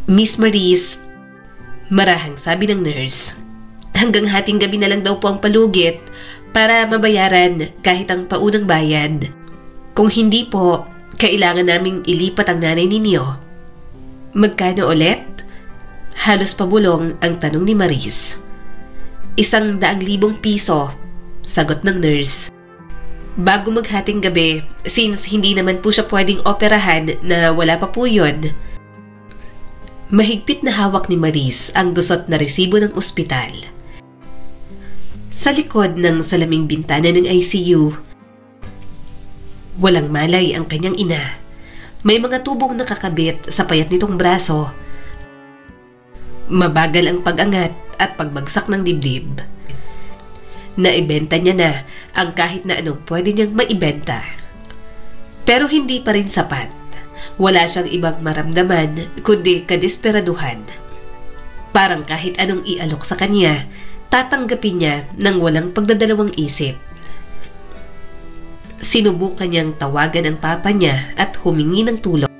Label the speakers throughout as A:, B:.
A: Miss Maris, marahang sabi ng nurse. Hanggang hating gabi na lang daw po ang palugit para mabayaran kahit ang paunang bayad. Kung hindi po, kailangan naming ilipat ang nanay ninyo. Magkano ulit? Halos pabulong ang tanong ni Maris. 100,000 piso, sagot ng nurse. Bago maghating gabi, since hindi naman po siya pwedeng operahan na wala pa po yun. Mahigpit na hawak ni Maris ang gusot na resibo ng ospital. Sa likod ng salaming bintana ng ICU, walang malay ang kanyang ina. May mga tubong nakakabit sa payat nitong braso. Mabagal ang pag-angat at pagbagsak ng dibdib. Naibenta niya na ang kahit na anong pwede niyang maibenta. Pero hindi pa rin sapat. Wala siyang ibang maramdaman kundi kadesperaduhan. Parang kahit anong ialok sa kanya, tatanggapin niya ng walang pagdadalawang isip. Sinubukan niyang tawagan ang papa niya at humingi ng tulong.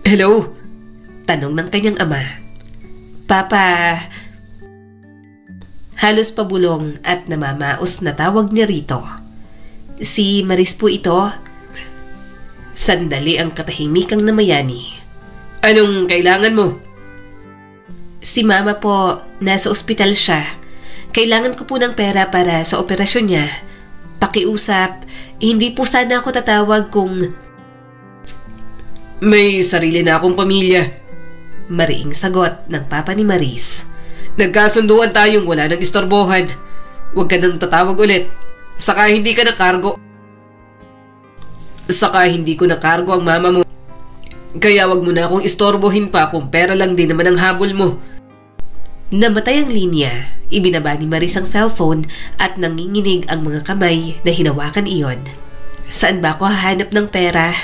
A: "Hello?" tanong ng kanyang ama. "Papa..." Halos pabulong at namamaos na tawag niya rito. "Si Maris po ito." Sandali ang katahimikang namayani. "Anong kailangan mo?" "Si mama po, nasa ospital siya. Kailangan ko po ng pera para sa operasyon niya. Pakiusap, hindi po sana ako tatawag kung..." "May sarili na akong pamilya," mariing sagot ng papa ni Maris. "Nagkasunduan tayong wala nang istorbohan. Huwag ka nang tatawag ulit. Saka hindi ka nakargo. Saka hindi ko nakargo ang mama mo. Kaya wag mo na akong istorbohin pa kung pera lang din naman ang habol mo." Namatay ang linya. Ibinaba ni Maris ang cellphone at nanginginig ang mga kamay na hinawakan iyon. "Saan ba ako hahanap ng pera?"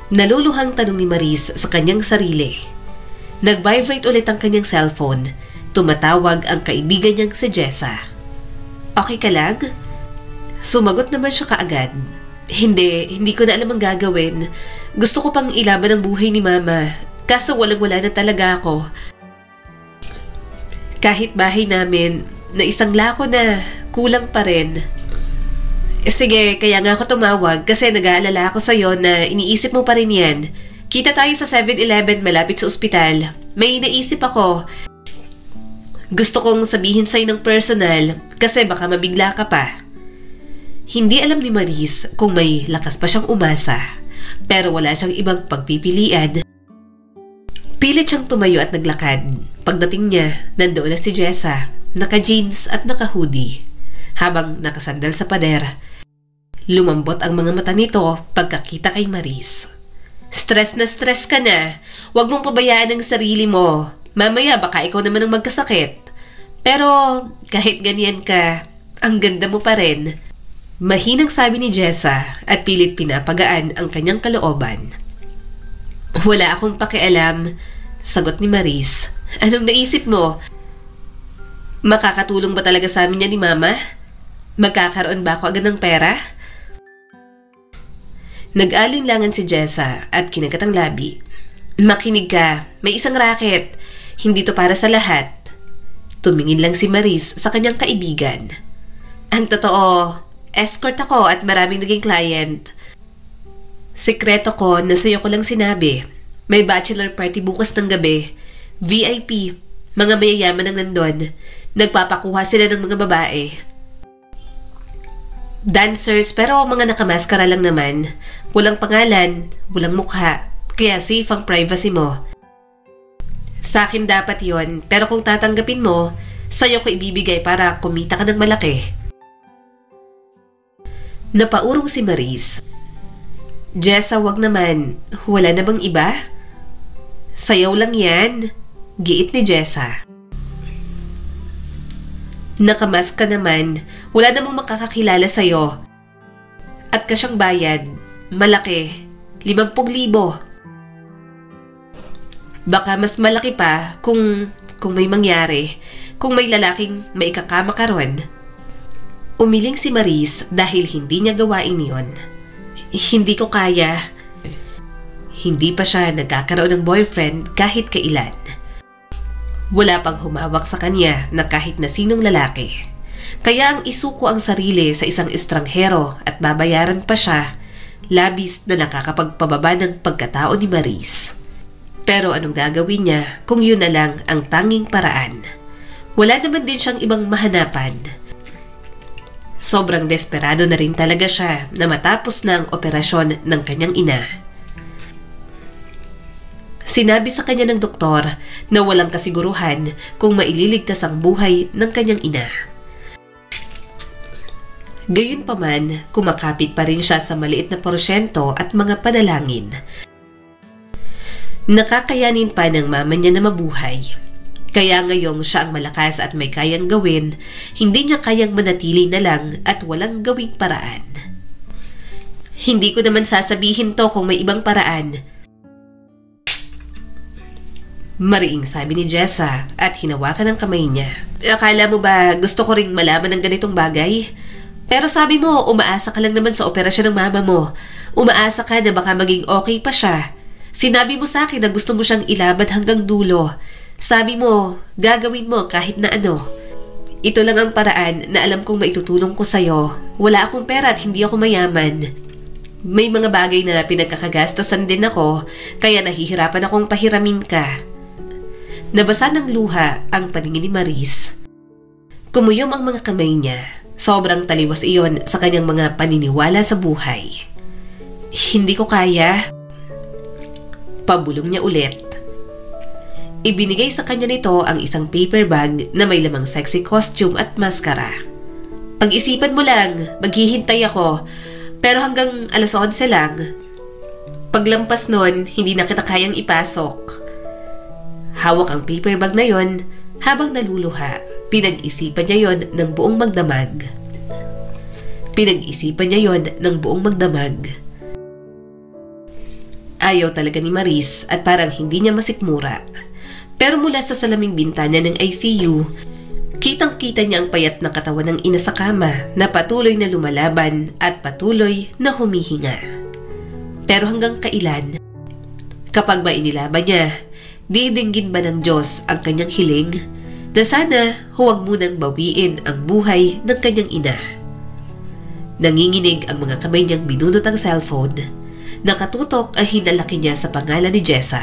A: Naluluhang tanong ni Maris sa kanyang sarili. Nag-vibrate ulit ang kanyang cellphone. Tumatawag ang kaibigan niyang si Jessa. "Okay ka lang?" Sumagot naman siya kaagad. Hindi ko na alam ang gagawin. Gusto ko pang ilaban ang buhay ni mama. Kaso walang-wala na talaga ako. Kahit bahay namin, na isang lako na, kulang pa rin. Sige, kaya nga ako tumawag kasi nag-aalala ako sa'yo na iniisip mo pa rin yan. Kita tayo sa 7-Eleven malapit sa ospital. May naisip ako. Gusto kong sabihin sa'yo ng personal kasi baka mabigla ka pa. Hindi alam ni Maris kung may lakas pa siyang umasa, pero wala siyang ibang pagpipilian. Pilit siyang tumayo at naglakad. Pagdating niya, nandoon na si Jessa, naka-jeans at naka-hoodie, habang nakasandal sa pader. Lumambot ang mga mata nito pagkakita kay Maris. Stress na stress ka na. Huwag mong pabayaan ang sarili mo. Mamaya baka ikaw naman ang magkasakit. Pero kahit ganyan ka, ang ganda mo pa rin. Mahinang sabi ni Jessa at pilit pinapagaan ang kanyang kalooban. "Wala akong pakialam," sagot ni Maris. "Anong naisip mo? Makakatulong ba talaga sa amin yan ni mama? Magkakaroon ba ako agad ng pera?" Nag-alinlangan si Jessa at kinagat ang labi. "Makinig ka, may isang racket. Hindi to para sa lahat." Tumingin lang si Maris sa kanyang kaibigan. "Ang totoo, escort ako at maraming naging client. Sekreto ko na sa'yo ko lang sinabi. May bachelor party bukas ng gabi. VIP, mga mayayaman ang nandun. Nagpapakuha sila ng mga babae. Dancers pero mga nakamaskara lang naman. Walang pangalan, walang mukha. Kaya safe ang privacy mo. Sa akin dapat yon, pero kung tatanggapin mo, sa'yo ko ibibigay para kumita ka ng malaki." Napaurong si Maris. "Jessa, wag naman. Wala na bang iba?" "Sayaw lang yan," giit ni Jessa. "Nakamask ka naman. Wala namang makakakilala sa'yo. At kasyang bayad, malaki, 50,000. Baka mas malaki pa kung may mangyari, kung may lalaking maikakama ka ron." Umiling si Maris dahil hindi niya gawain yon. "Hindi ko kaya. hindi pa siya nagkakaroon ng boyfriend kahit kailan. Wala pang humawak sa kanya na kahit na sinong lalaki. Kaya ang isuko ang sarili sa isang estranghero at babayaran pa siya, labis na nakakapagpababa ng pagkatao ni Maris. Pero anong gagawin niya kung yun na lang ang tanging paraan? Wala naman din siyang ibang mahanapan. Sobrang desperado na rin talaga siya na matapos na ang operasyon ng kanyang ina. Sinabi sa kanya ng doktor na walang kasiguruhan kung maililigtas ang buhay ng kanyang ina. Gayunpaman, kumakapit pa rin siya sa maliit na porsyento at mga panalangin. Nakakayanin pa ng mama niya na mabuhay. Kaya ngayong siya ang malakas at may kayang gawin, hindi niya kayang manatili na lang at walang gawing paraan. Hindi ko naman sasabihin to kung may ibang paraan. Mariing sabi ni Jessa at hinawakan ang kamay niya. Akala mo ba gusto ko ring malaman ng ganitong bagay? Pero sabi mo, umaasa ka lang naman sa operasyon ng mama mo. Umaasa ka na baka maging okay pa siya. Sinabi mo sa akin na gusto mo siyang ilabad hanggang dulo. Sabi mo, gagawin mo kahit na ano. Ito lang ang paraan na alam kong maitutulong ko sa'yo. Wala akong pera at hindi ako mayaman. May mga bagay na pinagkakagastosan din ako, kaya nahihirapan akong pahiramin ka. Nabasa ng luha ang paningin ni Maris. Kumuyom ang mga kamay niya. Sobrang taliwas iyon sa kanyang mga paniniwala sa buhay. Hindi ko kaya. Pabulong niya ulit. Ibinigay sa kanya nito ang isang paper bag na may lamang sexy costume at maskara. Pag-isipan mo lang, maghihintay ako. Pero hanggang 11:00 lang. Paglampas nun, hindi na kita kayang ipasok. Hawak ang paper bag na yon habang naluluha. Pinag-isipan niya yon ng buong magdamag. Ayaw talaga ni Maris at parang hindi niya masikmura. Pero mula sa salaming bintana ng ICU, kitang-kita niya ang payat na katawan ng ina sa kama na patuloy na lumalaban at patuloy na humihinga. Pero hanggang kailan? Kapag ba inilaban niya, didinggin ba ng Diyos ang kanyang hiling na sana huwag munang bawiin ang buhay ng kanyang ina? Nanginginig ang mga kamay niyang binunot ang cellphone. Nakatutok ang hinalaki niya sa pangalan ni Jessa.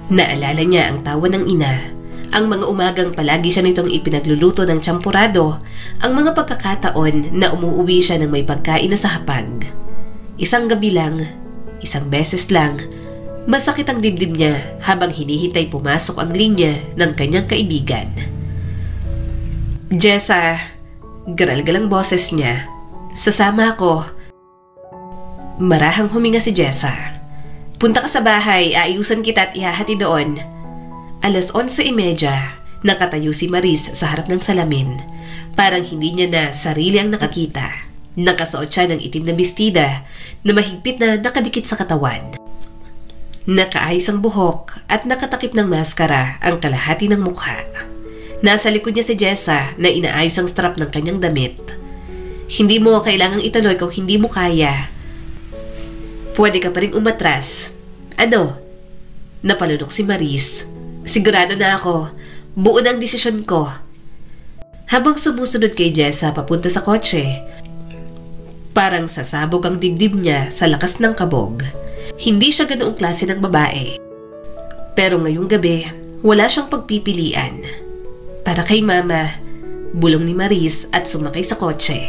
A: Naalala niya ang tawa ng ina, ang mga umagang palagi siya nitong ipinagluluto ng tsampurado, ang mga pagkakataon na umuuwi siya ng may pagkain na sa hapag. Isang gabi lang, isang beses lang, masakit ang dibdib niya habang hinihintay pumasok ang linya ng kanyang kaibigan. Jessa, garal-galang boses niya. Sasama ako. Marahang huminga si Jessa. Punta ka sa bahay, aayusan kita at ihahati doon. 11:30, nakatayo si Maris sa harap ng salamin. Parang hindi niya na sarili ang nakakita. Nakasuot siya ng itim na bestida na mahigpit na nakadikit sa katawan. Nakaayos ang buhok at nakatakip ng maskara ang kalahati ng mukha. Nasa likod niya si Jessa na inaayos ang strap ng kanyang damit. Hindi mo kailangang ituloy kung hindi mo kaya. Pwede ka pa rin umatras. Ano? Napalunok si Maris. Sigurado na ako. Buo na ang desisyon ko. Habang sumusunod kay Jessa papunta sa kotse, parang sasabog ang dibdib niya sa lakas ng kabog. Hindi siya ganoong klase ng babae. Pero ngayong gabi, wala siyang pagpipilian. Para kay Mama, bulong ni Maris at sumakay sa kotse.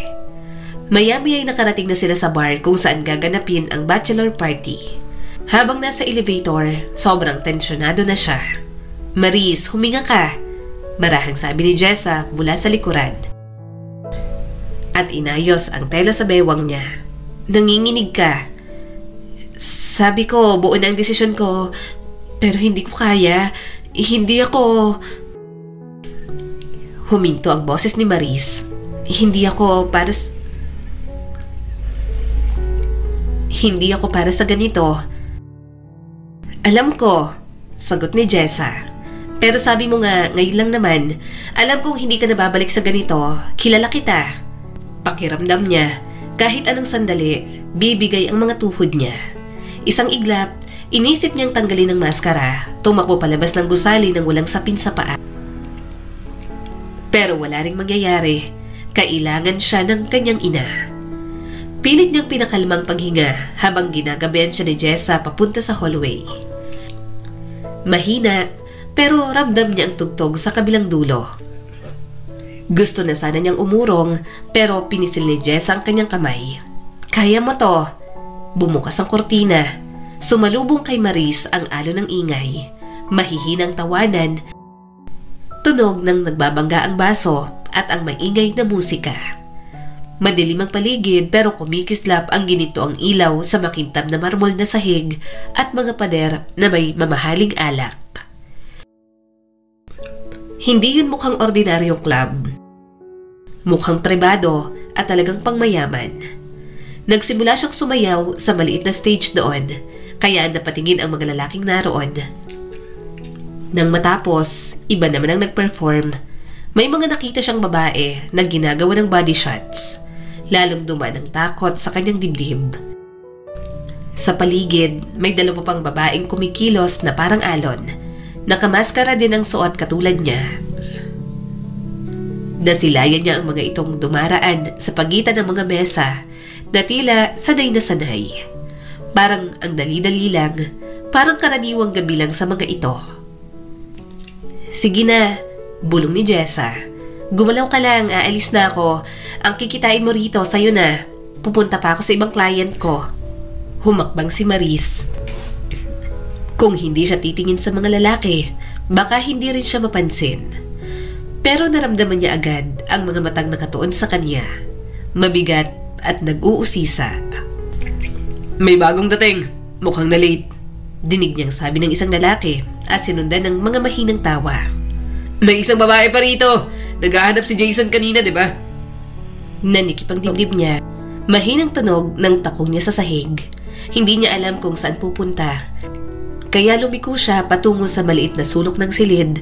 A: Maya-maya ay nakarating na sila sa bar kung saan gaganapin ang bachelor party. Habang nasa elevator, sobrang tensyonado na siya. Maris, huminga ka, marahang sabi ni Jessa mula sa likuran. At inayos ang tela sa bewang niya. Nanginginig ka. Sabi ko, buo na ang desisyon ko, pero hindi ko kaya. Hindi ako... Huminto ang boses ni Maris. Hindi ako para sa ganito. Alam ko, sagot ni Jessa. Pero sabi mo nga, ngayon lang naman, alam kong hindi ka nababalik sa ganito. Kilala kita. Pakiramdam niya, kahit anong sandali, bibigay ang mga tuhod niya. Isang iglap, inisip niyang tanggalin ang maskara, tumakbo palabas ng gusali nang walang sapin sa paa. Pero wala ring mangyayari, kailangan siya ng kanyang ina. Pilit niyang pinakalmang paghinga habang ginagabihan siya ni Jessa papunta sa hallway. Mahina, pero ramdam niya ang tugtog sa kabilang dulo. Gusto na sana niyang umurong, pero pinisil ni Jessa ang kanyang kamay. Kaya mo to. Bumukas ang kortina. Sumalubong kay Maris ang alon ng ingay. Mahihinang tawanan. Tunog ng nagbabangga ang baso at ang maingay na musika. Madilim ang paligid pero kumikislap ang ginito ang ilaw sa makintab na marmol na sahig at mga pader na may mamahaling alak. Hindi yun mukhang ordinaryong club. Mukhang pribado at talagang pangmayaman. Nagsimula siyang sumayaw sa maliit na stage doon, kaya napatingin ang mga lalaking naroon. Nang matapos, iba naman ang nag-perform. May mga nakita siyang babae na ginagawa ng body shots. Lalong dumaan ang takot sa kanyang dibdib. Sa paligid, may dalawa pang babaeng kumikilos na parang alon. Nakamaskara din ang suot katulad niya. Nasilayan niya ang mga itong dumaraan sa pagitan ng mga mesa na tila sanay na sanay. Parang ang dali-dali lang, parang karaniwang gabi lang sa mga ito. Sige na, bulong ni Jessa. Gumalaw ka lang, aalis na ako. Ang kikitain mo rito, sa'yo na. Pupunta pa ako sa ibang client ko. Humakbang si Maris. Kung hindi siya titingin sa mga lalaki, baka hindi rin siya mapansin. Pero naramdaman niya agad ang mga matang nakatuon sa kanya. Mabigat at nag-uusisa. May bagong dating. Mukhang na late. Dinig niyang sabi ng isang lalaki at sinundan ng mga mahinang tawa. May isang babae pa rito. Naghahanap si Jason kanina, di ba? Nanikip ang dibdib niya. Mahinang tunog ng takong niya sa sahig. Hindi niya alam kung saan pupunta. Kaya lumiko siya patungo sa maliit na sulok ng silid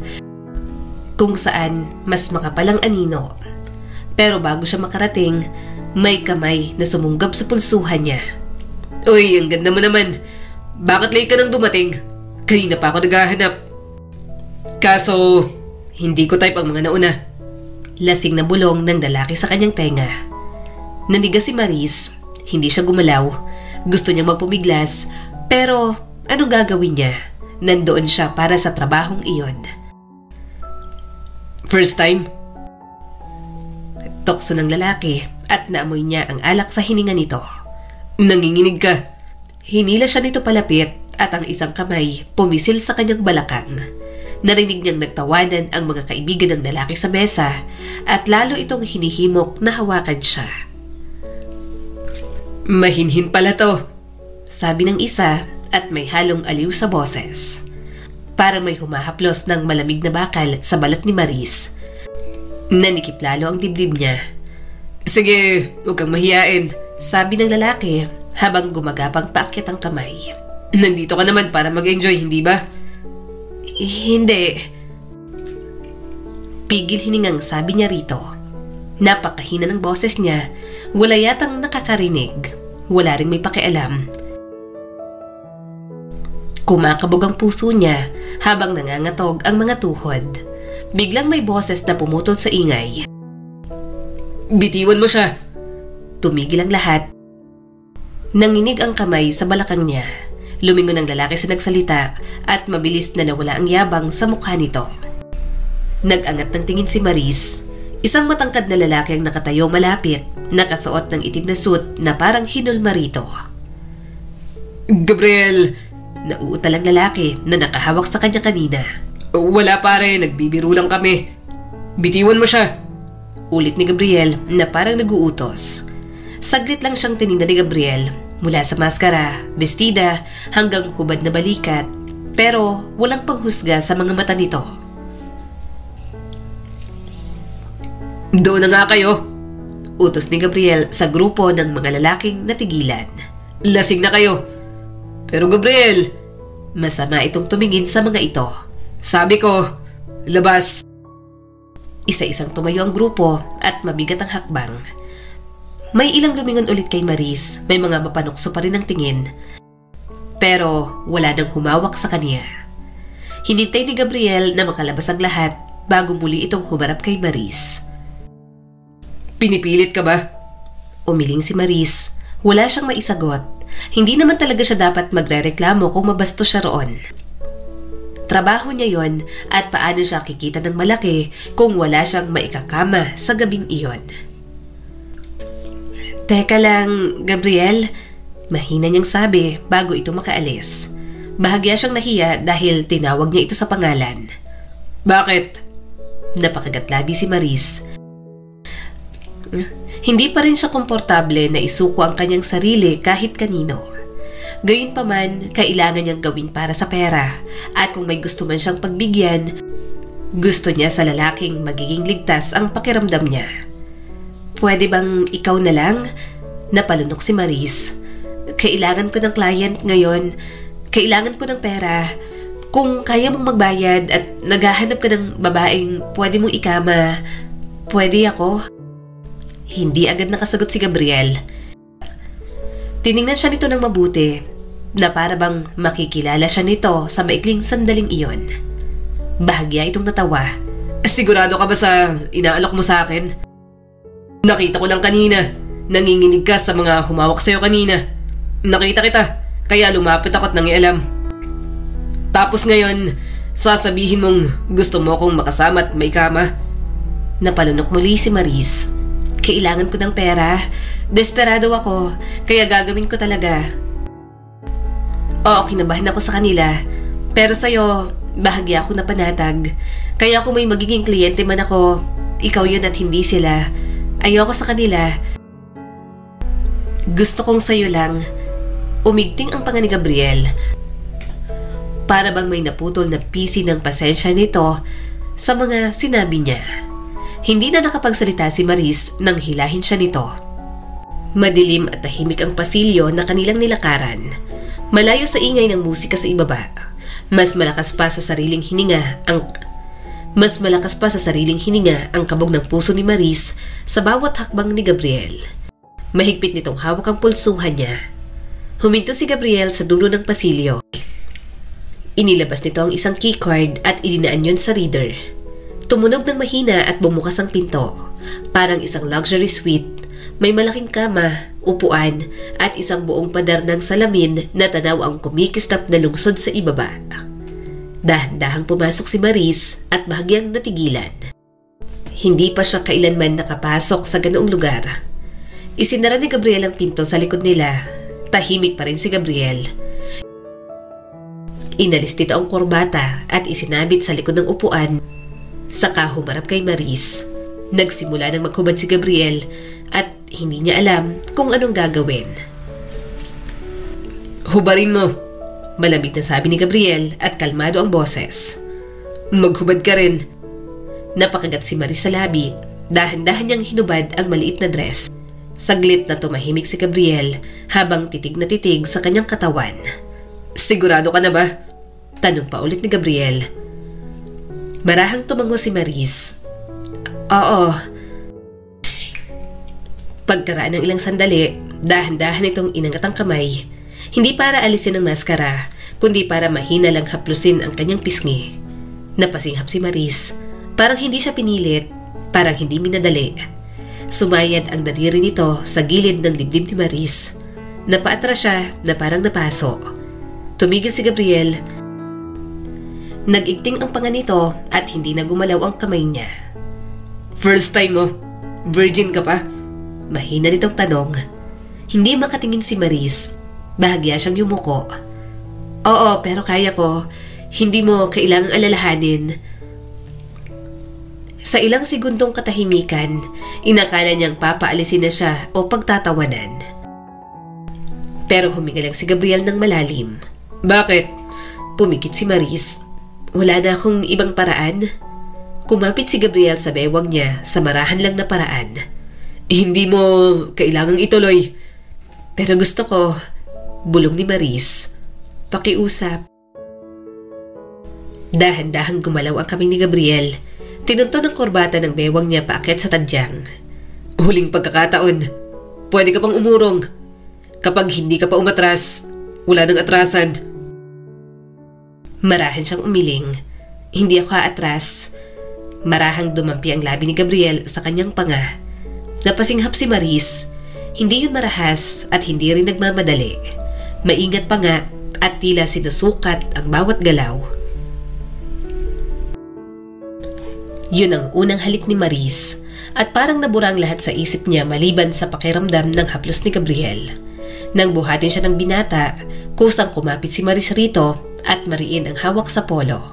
A: kung saan mas makapalang anino. Pero bago siya makarating, may kamay na sumunggab sa pulsuhan niya. Uy, ang ganda mo naman. Bakit late ka nang dumating? Kanina pa ako naghahanap. Kaso, hindi ko type ang mga nauna. Lasing na bulong ng lalaki sa kanyang tenga. Naniga si Maris. Hindi siya gumalaw. Gusto niyang magpumiglas. Pero anong gagawin niya? Nandoon siya para sa trabahong iyon. First time? Tokso ng lalaki at naamoy niya ang alak sa hininga nito. Nanginginig ka. Hinila siya nito palapit at ang isang kamay pumisil sa kanyang balakang. Narinig niyang nagtawanan ang mga kaibigan ng lalaki sa mesa at lalo itong hinihimok na hawakan siya. Mahinhin pala to, sabi ng isa at may halong aliw sa boses. Parang may humahaplos ng malamig na bakal sa balat ni Maris. Nanikip lalo ang dibdib niya. Sige, huwag kang mahiyain, sabi ng lalaki habang gumagapang paakyat ang kamay. Nandito ka naman para mag-enjoy, hindi ba? Hindi. Pigil hiningang sabi niya rito. Napakahina ng boses niya. Wala yatang nakakarinig. Wala ring may pakialam. Kumakabog ang puso niya habang nangangatog ang mga tuhod. Biglang may boses na pumutol sa ingay. Bitiwan mo siya. Tumigil ang lahat. Nanginig ang kamay sa balakang niya. Lumingon ang lalaki sa nagsalita at mabilis na nawala ang yabang sa mukha nito. Nag-angat ng tingin si Maris. Isang matangkad na lalaki ang nakatayo malapit, nakasuot ng itim na suit na parang hinulma rito. Gabriel! Nauutal ang lalaki na nakahawak sa kanya kanina. Wala pare, nagbibiro lang kami. Bitiwan mo siya. Ulit ni Gabriel na parang nag-uutos. Saglit lang siyang tinignan ni Gabriel. Mula sa maskara, bestida, hanggang hubad na balikat, pero walang panghusga sa mga mata nito. Doon na nga kayo, utos ni Gabriel sa grupo ng mga lalaking natigilan. Lasing na kayo. Pero Gabriel, masama itong tumingin sa mga ito. Sabi ko, labas. Isa-isang tumayo ang grupo at mabigat ang hakbang. May ilang lumingon ulit kay Maris, may mga mapanukso pa rin ang tingin. pero wala nang humawak sa kanya. Hinintay ni Gabriel na makalabas ang lahat bago muli itong humarap kay Maris. Pinipilit ka ba? Umiling si Maris. Wala siyang maisagot. Hindi naman talaga siya dapat magrereklamo kung mabastos siya roon. Trabaho niya yon at paano siya kikita ng malaki kung wala siyang maikakama sa gabing iyon. Teka lang, Gabriel, mahina niyang sabi bago ito makaalis. Bahagya siyang nahiya dahil tinawag niya ito sa pangalan. Bakit? Napakagatlabi si Maris. Hindi pa rin siya komportable na isuko ang kanyang sarili kahit kanino. Gayunpaman, kailangan niyang gawin para sa pera at kung may gusto man siyang pagbigyan, gusto niya sa lalaking magiging ligtas ang pakiramdam niya. Pwede bang ikaw na lang? Napalunok si Maris. Kailangan ko ng client ngayon. Kailangan ko ng pera. Kung kaya mong magbayad at naghahanap ka ng babaeng pwede mong ikama, pwede ako? Hindi agad nakasagot si Gabriel. Tiningnan siya nito ng mabuti na para bang makikilala siya nito sa maikling sandaling iyon. Bahagya itong natawa. Sigurado ka ba sa inaalok mo sa akin? Nakita ko lang kanina. Nanginginig ka sa mga humawak sa'yo kanina. Nakita kita, kaya lumapit ako at nangialam. Tapos ngayon, sasabihin mong gusto mo akong makasama at may kama. Napalunok muli si Maris. Kailangan ko ng pera. Desperado ako, kaya gagawin ko talaga. Oo, kinabahan ako sa kanila. Pero sa'yo, bahagya ako na panatag. Kaya kung may magiging kliyente man ako, ikaw yun at hindi sila. Ayoko sa kanila. Gusto kong sa'yo lang. Umigting ang panga ni Gabriel. Para bang may naputol na pisi ng pasensya nito sa mga sinabi niya. Hindi na nakapagsalita si Maris nang hilahin siya nito. Madilim at tahimik ang pasilyo na kanilang nilakaran. Malayo sa ingay ng musika sa ibaba. Mas malakas pa sa sariling hininga ang kabog ng puso ni Maris sa bawat hakbang ni Gabriel. Mahigpit nitong hawak ang pulsuhan niya. Huminto si Gabriel sa dulo ng pasilyo. Inilabas nito ang isang keycard at idinaan yun sa reader. Tumunog ng mahina at bumukas ang pinto. Parang isang luxury suite. May malaking kama, upuan, at isang buong padar ng salamin na tanaw ang kumikislap na lungsod sa ibaba. Dahan-dahang pumasok si Maris at bahagyang natigilan. Hindi pa siya kailanman nakapasok sa ganoong lugar. Isinara ni Gabriel ang pinto sa likod nila. Tahimik pa rin si Gabriel. Inalis nito ang korbata at isinabit sa likod ng upuan. Saka humarap kay Maris. Nagsimula ng maghubad si Gabriel at hindi niya alam kung anong gagawin. Hubarin mo, malamig na sabi ni Gabriel at kalmado ang boses. Maghubad ka rin. Napakagat si Maris sa labi. Dahan-dahan niyang hinubad ang maliit na dress. Saglit na tumahimik si Gabriel habang titig na titig sa kanyang katawan. Sigurado ka na ba? Tanong pa ulit ni Gabriel. Marahang tumango si Maris. Oo. Pagkaraan ng ilang sandali, dahan-dahan itong inangat ang kamay. Hindi para alisin ang maskara, kundi para mahina lang haplusin ang kanyang pisngi. Napasinghap si Maris. Parang hindi siya pinilit, parang hindi minadali. Sumayad ang daliri nito sa gilid ng dibdib ni Maris. Napaatras siya na parang napaso. Tumigil si Gabriel. Nag-igting ang panga nito at hindi na gumalaw ang kamay niya. First time mo? Virgin ka pa? Mahina nitong tanong. Hindi makatingin si Maris. Bahagya siyang yumuko. Oo, pero kaya ko. Hindi mo kailangang alalahanin. Sa ilang segundong katahimikan, inakala niyang papaalisin na siya o pagtatawanan. Pero huminga lang si Gabriel ng malalim. Bakit? Pumikit si Maris. Wala na akong ibang paraan. Kumapit si Gabriel sa bewang niya sa marahan lang na paraan. Hindi mo kailangang ituloy. Pero gusto ko, bulong ni Maris. Pakiusap. Dahan-dahang gumalaw ang kamay ni Gabriel. Tinunto ng korbata ng bewang niya paakyat sa tadyang. Huling pagkakataon. Pwede ka pang umurong. Kapag hindi ka pa umatras,
B: Wala nang atrasan.
A: Marahan siyang umiling. Hindi ako aatras. Marahang dumampi ang labi ni Gabriel sa kanyang panga. Napasinghap si Maris. Hindi yun marahas at hindi rin nagmamadali. Maingat pa nga at tila sinusukat ang bawat galaw. Yun ang unang halik ni Maris at parang nabura ang lahat sa isip niya maliban sa pakiramdam ng haplos ni Gabriel. Nang buhatin siya ng binata, kusang kumapit si Maris rito at mariin ang hawak sa polo.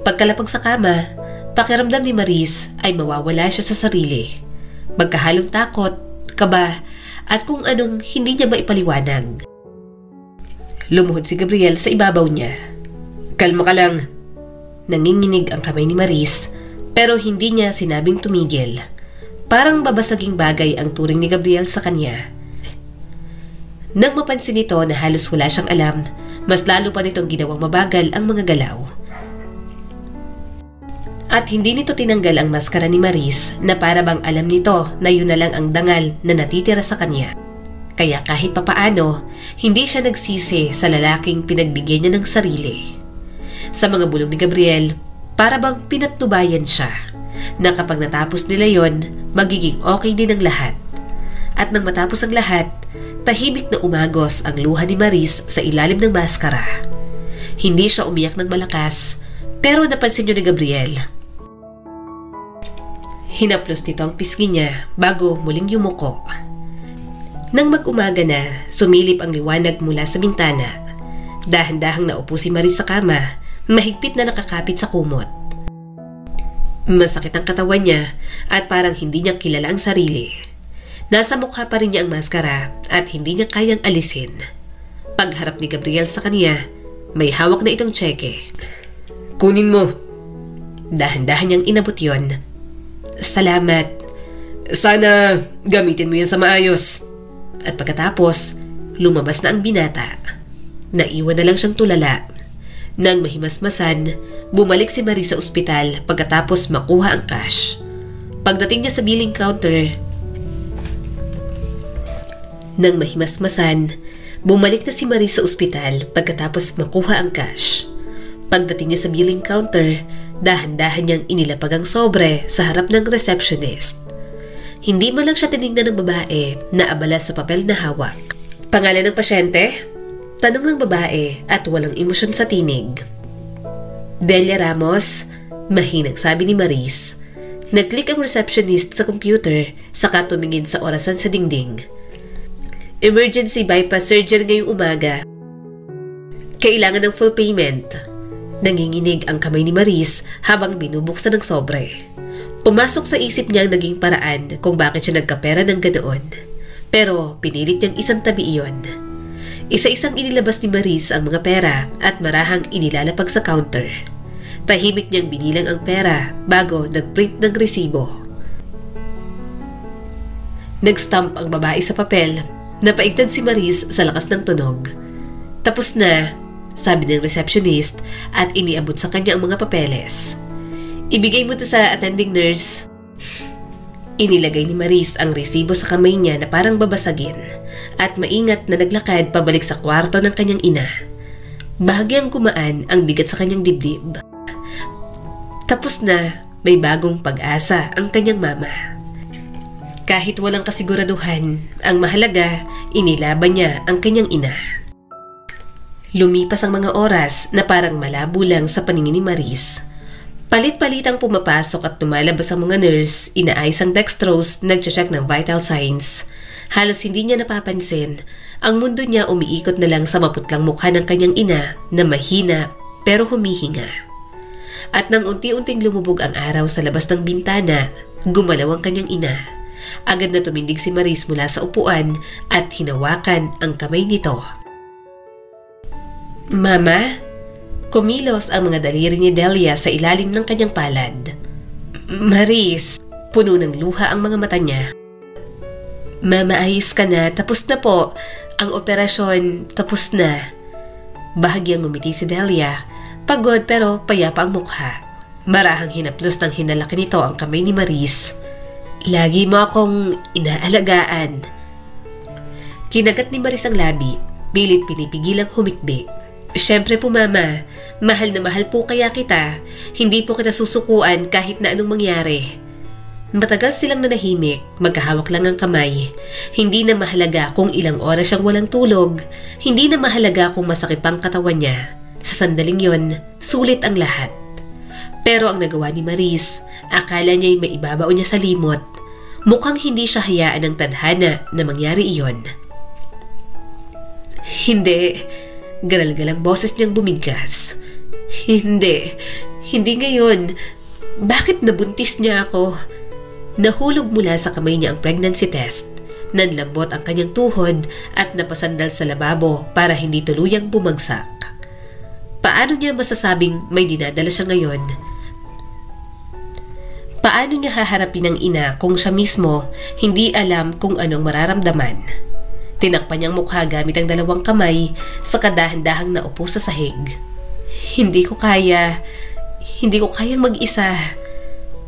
A: Pagkalapag sa kama, pakiramdam ni Maris ay mawawala siya sa sarili. Magkahalong takot, kaba, at kung anong hindi niya maipaliwanag. Lumuhod si Gabriel sa ibabaw niya.
B: Kalma ka lang.
A: Nanginginig ang kamay ni Maris pero hindi niya sinabing tumigil. Parang babasaging bagay ang turing ni Gabriel sa kanya. Nang mapansin nito na halos wala siyang alam, mas lalo pa nitong ginawang mabagal ang mga galaw. At hindi nito tinanggal ang maskara ni Maris na para bang alam nito na yun na lang ang dangal na natitira sa kanya. Kaya kahit papaano, hindi siya nagsisi sa lalaking pinagbigyan niya ng sarili. Sa mga bulong ni Gabriel, para bang pinatnubayan siya na kapag natapos nila yon, magiging okay din ang lahat. At nang matapos ang lahat, tahimik na umagos ang luha ni Maris sa ilalim ng maskara. Hindi siya umiyak ng malakas, pero napansin niyo ni Gabriel. Hinaplos nito ang pisngi niya bago muling yumuko. Nang mag-umaga na, sumilip ang liwanag mula sa bintana. Dahan-dahang naupo si Maris sa kama, mahigpit na nakakapit sa kumot. Masakit ang katawan niya at parang hindi niya kilala ang sarili. Nasa mukha pa rin niya ang maskara at hindi niya kayang alisin. Pagharap ni Gabriel sa kanya, may hawak na itong tseke.
B: Kunin mo.
A: Dahan-dahan niyang inabot yon. Salamat.
B: Sana gamitin mo yan sa maayos.
A: At pagkatapos, lumabas na ang binata. Naiwan na lang siyang tulala. Nang mahimasmasan, bumalik si Maris sa ospital pagkatapos makuha ang cash. Pagdating niya sa billing counter, bumalik na si Maris sa ospital pagkatapos makuha ang cash. Pagdating niya sa billing counter, dahan-dahan niyang inilapag ang sobre sa harap ng receptionist. Hindi man lang siya tinignan ng babae na abala sa papel na hawak. Pangalan ng pasyente? Tanong ng babae at walang emosyon sa tinig. Delia Ramos, mahinang sabi ni Maris. Nag-click ang receptionist sa computer saka tumingin sa orasan sa dingding. Emergency bypass surgery ngayong umaga. Kailangan ng full payment. Nanginginig ang kamay ni Maris habang binubuksan ng sobre. Pumasok sa isip niya ang naging paraan kung bakit siya nagkapera ng ganoon. Pero pinilit niyang isang tabi iyon. Isa-isang inilabas ni Maris ang mga pera at marahang inilalapag sa counter. Tahimik niyang binilang ang pera bago nag-print ng resibo. Nag-stamp ang babae sa papel. Napaigtan si Maris sa lakas ng tunog. Tapos na, sabi ng receptionist at iniabot sa kanya ang mga papeles. Ibigay mo to sa attending nurse. Inilagay ni Maris ang resibo sa kamay niya na parang babasagin at maingat na naglakad pabalik sa kwarto ng kanyang ina. Bahagyang kumaan ang bigat sa kanyang dibdib. Tapos na, may bagong pag-asa ang kanyang mama. Kahit walang kasiguraduhan, ang mahalaga, inilaban niya ang kanyang ina. Lumipas ang mga oras na parang malabo lang sa paningin ni Maris. Palit-palitang pumapasok at tumalabas ang mga nurse, inaayos ang dextrose, nagche-check ng vital signs. Halos hindi niya napapansin. Ang mundo niya umiikot na lang sa maputlang mukha ng kanyang ina na mahina pero humihinga. At nang unti-unting lumubog ang araw sa labas ng bintana, gumalaw ang kanyang ina. Agad na tumindig si Maris mula sa upuan at hinawakan ang kamay nito. Mama? Kumilos ang mga daliri ni Delia sa ilalim ng kanyang palad. Maris, puno ng luha ang mga mata niya. Mama, ayos ka na. Tapos na po. Ang operasyon, tapos na. Bahagyang ngumiti si Delia. Pagod pero payapa ang mukha. Marahang hinaplos ng hinalaki nito ang kamay ni Maris. Lagi mo akong inaalagaan. Kinagat ni Maris ang labi. Pilit pinipigilang humikbi. Siyempre po mama, mahal na mahal po kaya kita. Hindi po kita susukuan kahit na anong mangyari. Matagal silang nanahimik, magkahawak lang ang kamay. Hindi na mahalaga kung ilang oras siyang walang tulog. Hindi na mahalaga kung masakit pang katawan niya. Sa sandaling yon, sulit ang lahat. Pero ang nagawa ni Maris, akala niya'y maibabaw niya sa limot. Mukhang hindi siya hayaan ng tadhana na mangyari iyon. Hindi. Garal-galang boses niyang bumigkas. Hindi ngayon. Bakit nabuntis niya ako? Nahulog mula sa kamay niya ang pregnancy test. Nanlambot ang kanyang tuhod at napasandal sa lababo para hindi tuluyang bumagsak. Paano niya masasabing may dinadala siya ngayon? Paano niya haharapin ang ina kung siya mismo hindi alam kung anong mararamdaman? Tinakpan niyang mukha gamit ang dalawang kamay sa kadahan-dahang naupo sa sahig. Hindi ko kayang mag-isa.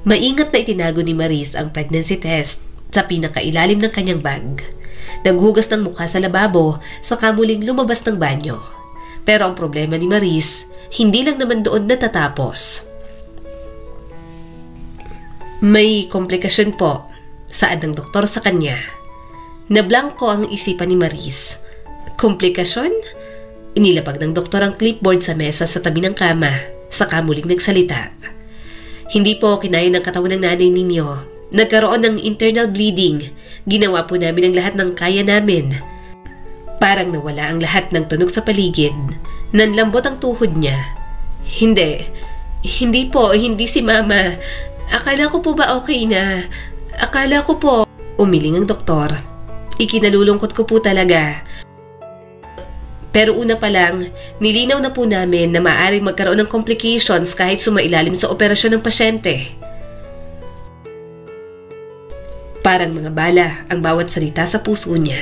A: Maingat na itinago ni Maris ang pregnancy test sa pinakailalim ng kanyang bag. Naghugas ng mukha sa lababo saka muling lumabas ng banyo. Pero ang problema ni Maris, hindi lang naman doon natatapos. May komplikasyon po, saad ng doktor sa kanya. Nablangko ang isipan ni Maris. Komplikasyon? Inilapag ng doktor ang clipboard sa mesa sa tabi ng kama, saka muling nagsalita. Hindi po kinaya ng katawan ng nanay ninyo. Nagkaroon ng internal bleeding. Ginawa po namin ang lahat ng kaya namin. Parang nawala ang lahat ng tunog sa paligid. Nanlambot ang tuhod niya. Hindi po, hindi si mama. Akala ko po ba okay na? Akala ko po. Umiling ang doktor. Ikinalulungkot ko po talaga. Pero una pa lang, nilinaw na po namin na maaaring magkaroon ng complications kahit sumailalim sa operasyon ng pasyente. Parang mga bala ang bawat salita sa puso niya.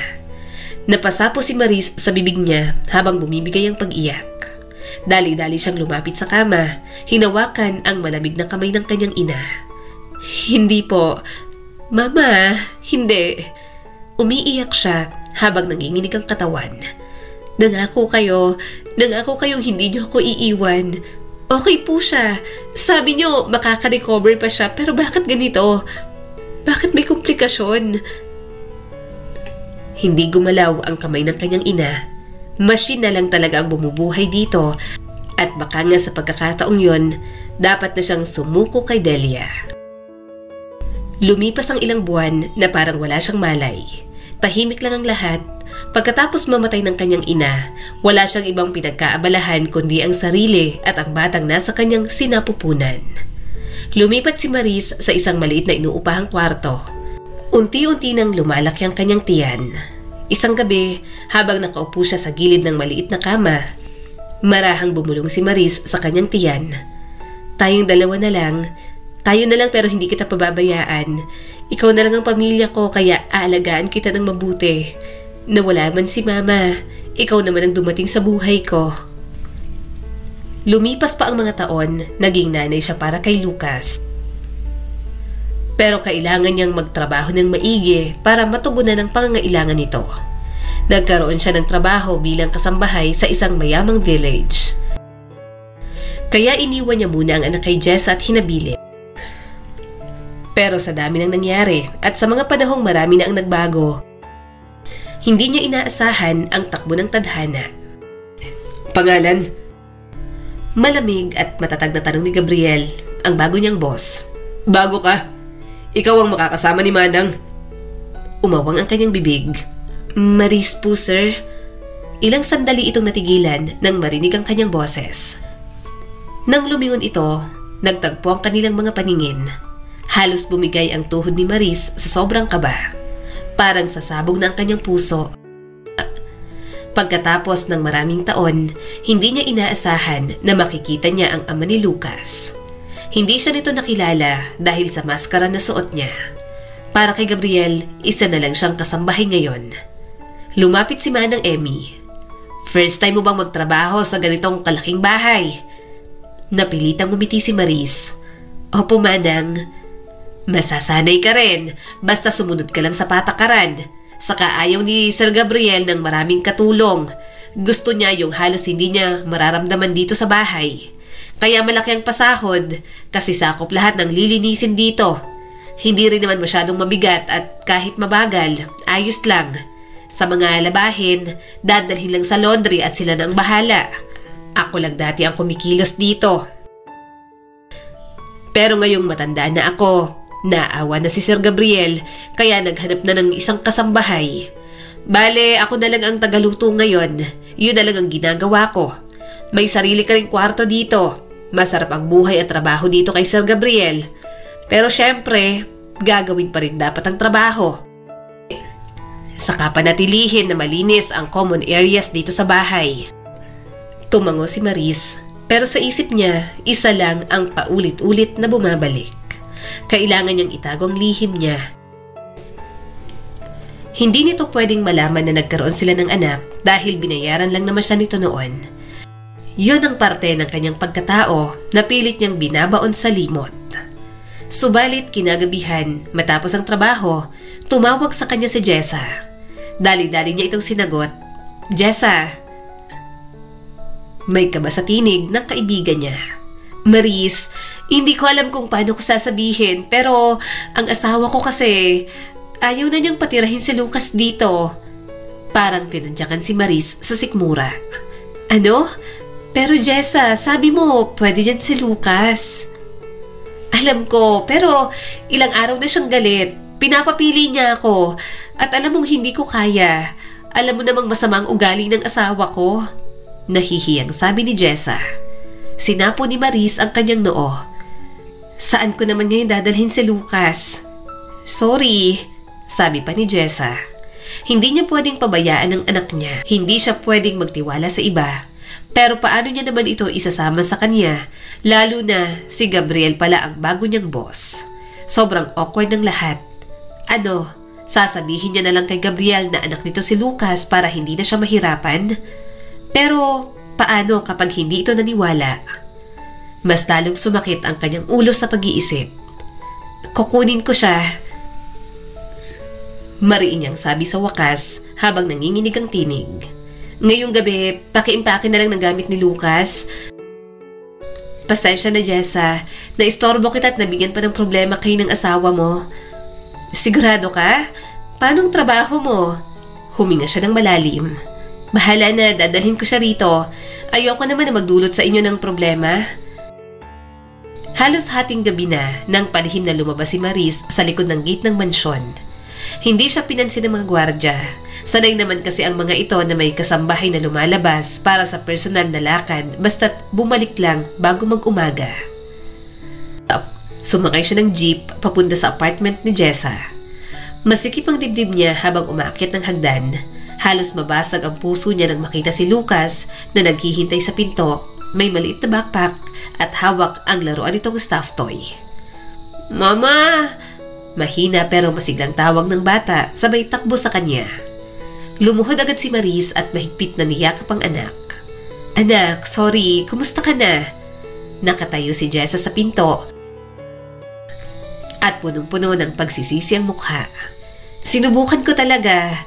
A: Napasapo si Maris sa bibig niya habang bumibigay ang pag-iyak. Dali-dali siyang lumapit sa kama, hinawakan ang malamig na kamay ng kanyang ina. Hindi po. Mama, hindi. Umiiyak siya habang nanginginig ang katawan. Nangako kayong hindi niyo ako iiwan. Okay po siya. Sabi niyo makaka-recover pa siya, pero bakit ganito? Bakit may komplikasyon? Hindi gumalaw ang kamay ng kanyang ina. Machine na lang talaga ang bumubuhay dito at baka nga sa pagkakataong yon, dapat na siyang sumuko kay Delia. Lumipas ang ilang buwan na parang wala siyang malay. Tahimik lang ang lahat. Pagkatapos mamatay ng kanyang ina, wala siyang ibang pinagkaabalahan kundi ang sarili at ang batang nasa kanyang sinapupunan. Lumipat si Maris sa isang maliit na inuupahang kwarto. Unti-unti nang lumalaki ang kanyang tiyan. Isang gabi, habang nakaupo siya sa gilid ng maliit na kama, marahang bumulong si Maris sa kanyang tiyan. Tayo na lang pero hindi kita pababayaan. Ikaw na lang ang pamilya ko kaya aalagaan kita ng mabuti. Nawala man si mama, ikaw naman ang dumating sa buhay ko. Lumipas pa ang mga taon, naging nanay siya para kay Lucas. Pero kailangan niyang magtrabaho ng maigi para matugunan ang pangangailangan nito. Nagkaroon siya ng trabaho bilang kasambahay sa isang mayamang village. Kaya iniwan niya muna ang anak kay Jess at hinabilin. Pero sa dami ng nangyari at sa mga panahong marami na ang nagbago, hindi niya inaasahan ang takbo ng tadhana.
B: Pangalan?
A: Malamig at matatag na tanong ni Gabriel, ang bago niyang boss.
B: Bago ka? Ikaw ang makakasama ni Manang?
A: Umawang ang kanyang bibig. Maris po, sir. Ilang sandali itong natigilan nang marinig ang kanyang boses. Nang lumingon ito, nagtagpo ang kanilang mga paningin. Halos bumigay ang tuhod ni Maris sa sobrang kaba. Parang sasabog na ang kanyang puso. Pagkatapos ng maraming taon, hindi niya inaasahan na makikita niya ang ama ni Lucas. Hindi siya nito nakilala dahil sa maskara na suot niya. Para kay Gabriel, isa na lang siyang kasambahay ngayon. Lumapit si Manang Emmy. First time mo bang magtrabaho sa ganitong kalaking bahay? Napilitang ngumiti si Maris. Opo, Manang. Masasanay ka rin, basta sumunod ka lang sa patakaran. Saka ayaw ni Sir Gabriel ng maraming katulong. Gusto niya yung halos hindi niya mararamdaman dito sa bahay. Kaya malaki ang pasahod kasi sakop lahat ng lilinisin dito. Hindi rin naman masyadong mabigat at kahit mabagal, ayos lang. Sa mga labahin, dadalhin lang sa laundry at sila na ang bahala. Ako lang dati ang kumikilos dito. Pero ngayong matanda na ako, naawa na si Sir Gabriel kaya naghanap na ng isang kasambahay. Bale, ako na lang ang tagaluto ngayon. Yun na lang ang ginagawa ko. May sarili ka ring kwarto dito. Masarap ang buhay at trabaho dito kay Sir Gabriel. Pero syempre, gagawin pa rin dapat ang trabaho. Saka panatilihin na malinis ang common areas dito sa bahay. Tumango si Maris, pero sa isip niya, isa lang ang paulit-ulit na bumabalik. Kailangan niyang itago ang lihim niya. Hindi nito pwedeng malaman na nagkaroon sila ng anak dahil binayaran lang naman siya nito noon. Yun ang parte ng kanyang pagkatao na pilit niyang binabaon sa limot. Subalit kinagabihan, matapos ang trabaho, tumawag sa kanya si Jessa. Dali-dali niya itong sinagot. Jessa, may kaba sa tinig ng kaibigan niya. Maris, hindi ko alam kung paano ko sasabihin pero ang asawa ko kasi ayaw na niyang patirahin si Lucas dito. Parang tinadyakan si Maris sa sikmura. Ano? Pero Jessa, sabi mo pwede dyan si Lucas. Alam ko, pero ilang araw na siyang galit. Pinapapili niya ako at alam mong hindi ko kaya. Alam mo namang masama ang ugali ng asawa ko. Nahihiyang sabi ni Jessa. Sinapo ni Maris ang kanyang noo. Saan ko naman ngayon dadalhin si Lucas? Sorry, sabi pa ni Jessa. Hindi niya pwedeng pabayaan ang anak niya. Hindi siya pwedeng magtiwala sa iba. Pero paano niya naman ito isasama sa kanya? Lalo na si Gabriel pala ang bago niyang boss. Sobrang awkward ng lahat. Ano, sasabihin niya na lang kay Gabriel na anak nito si Lucas para hindi na siya mahirapan? Pero paano kapag hindi ito naniwala? Mas lalong sumakit ang kanyang ulo sa pag-iisip. Kukunin ko siya. Mariin niyang sabi sa wakas habang nanginginig ang tinig. Ngayong gabi, paki-impake na lang ng gamit ni Lucas. Pasensya na Jessa, naistorbo kita at nabigyan pa ng problema kayo ng asawa mo. Sigurado ka? Paano ang trabaho mo? Huminga siya ng malalim. Bahala na, dadalhin ko siya rito. Ayoko naman na magdulot sa inyo ng problema. Halos hating gabi na nang palihim na lumabas si Maris sa likod ng gate ng mansyon. Hindi siya pinansin ng mga gwardya. Sanay naman kasi ang mga ito na may kasambahay na lumalabas para sa personal na lakad basta't bumalik lang bago mag-umaga. Sumakay siya ng jeep papunta sa apartment ni Jessa. Masikip ang dibdib niya habang umaakyat ng hagdan. Halos mabasag ang puso niya nang makita si Lucas na naghihintay sa pinto, may maliit na backpack at hawak ang laruan nitong stuffed toy. Mama! Mahina pero masiglang tawag ng bata sabay takbo sa kanya. Lumuhod agad si Maris at mahigpit na niyakap ang anak. Anak, sorry, kumusta ka na? Nakatayo si Jessa sa pinto at punong-puno ng pagsisisi ang mukha. Sinubukan ko talaga.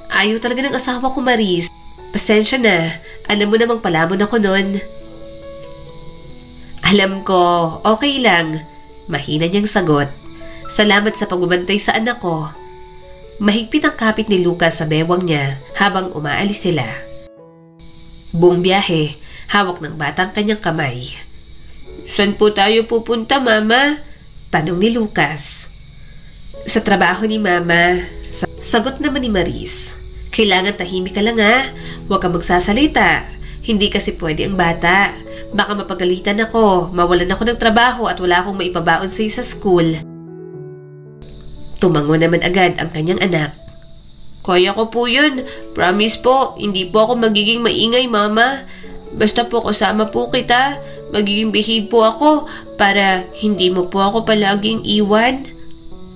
A: Ayaw talaga ng asawa ko, Maris. Pasensya na. Alam mo namang palamon ako nun. Alam ko, okay lang. Mahina niyang sagot. Salamat sa pagbabantay sa anak ko. Mahigpit ang kapit ni Lucas sa bewang niya habang umaalis sila. Buong biyahe, hawak ng bata ang kanyang kamay. Saan po tayo pupunta, Mama? Tanong ni Lucas. Sa trabaho ni Mama. Sagot naman ni Maris. Kailangan tahimik ka lang ha. Huwag kang magsasalita. Hindi kasi pwede ang bata. Baka mapagalitan ako, mawalan ako ng trabaho at wala akong maipabaon sa'yo sa school. Tumango naman agad ang kanyang anak. Kaya ko po yun. Promise po, hindi po ako magiging maingay, Mama. Basta po kasama po kita. Magiging behave po ako para hindi mo po ako palaging iwan.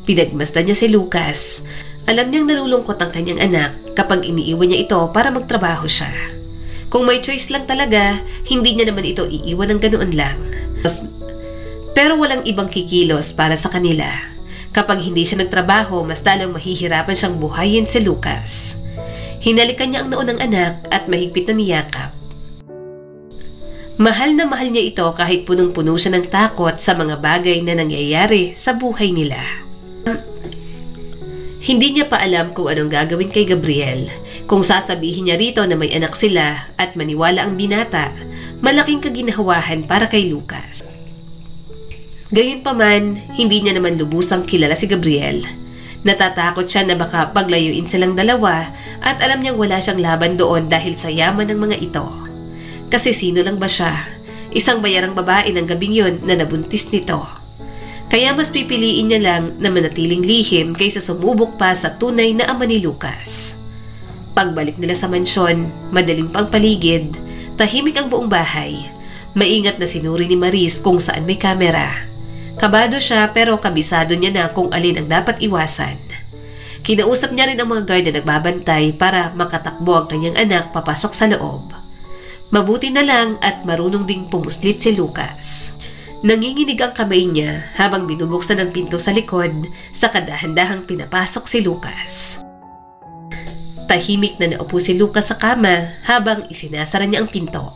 A: Pinagmasdan niya si Lucas. Alam niyang nalulungkot ang kanyang anak kapag iniiwan niya ito para magtrabaho siya. Kung may choice lang talaga, hindi niya naman ito iiwan ng ganoon lang. Pero walang ibang kikilos para sa kanila. Kapag hindi siya nagtrabaho, mas lalong mahihirapan siyang buhayin si Lucas. Hinalikan niya ang noo ng anak at mahigpit na niyakap. Mahal na mahal niya ito kahit punong-puno siya ng takot sa mga bagay na nangyayari sa buhay nila. Hindi niya pa alam kung anong gagawin kay Gabriel. Kung sasabihin niya rito na may anak sila at maniwala ang binata, malaking kaginahawahan para kay Lucas. Gayunpaman, hindi niya naman lubusang kilala si Gabriel. Natatakot siya na baka paglayuin silang dalawa at alam niyang wala siyang laban doon dahil sa yaman ng mga ito. Kasi sino lang ba siya? Isang bayarang babae ng gabing yun na nabuntis nito. Kaya mas pipiliin niya lang na manatiling lihim kaysa sumubok pa sa tunay na ama ni Lucas. Pagbalik nila sa mansyon, madaling pang paligid, tahimik ang buong bahay. Maingat na sinuri ni Maris kung saan may kamera. Kabado siya pero kabisado niya na kung alin ang dapat iwasan. Kinausap niya rin ang mga guard na nagbabantay para makatakbo ang kanyang anak papasok sa loob. Mabuti na lang at marunong ding pumuslit si Lucas. Nanginginig ang kamay niya habang binubuksan ang pinto sa likod sa kadahan-dahang pinapasok si Lucas. Tahimik na naupo si Lucas sa kama habang isinasara niya ang pinto.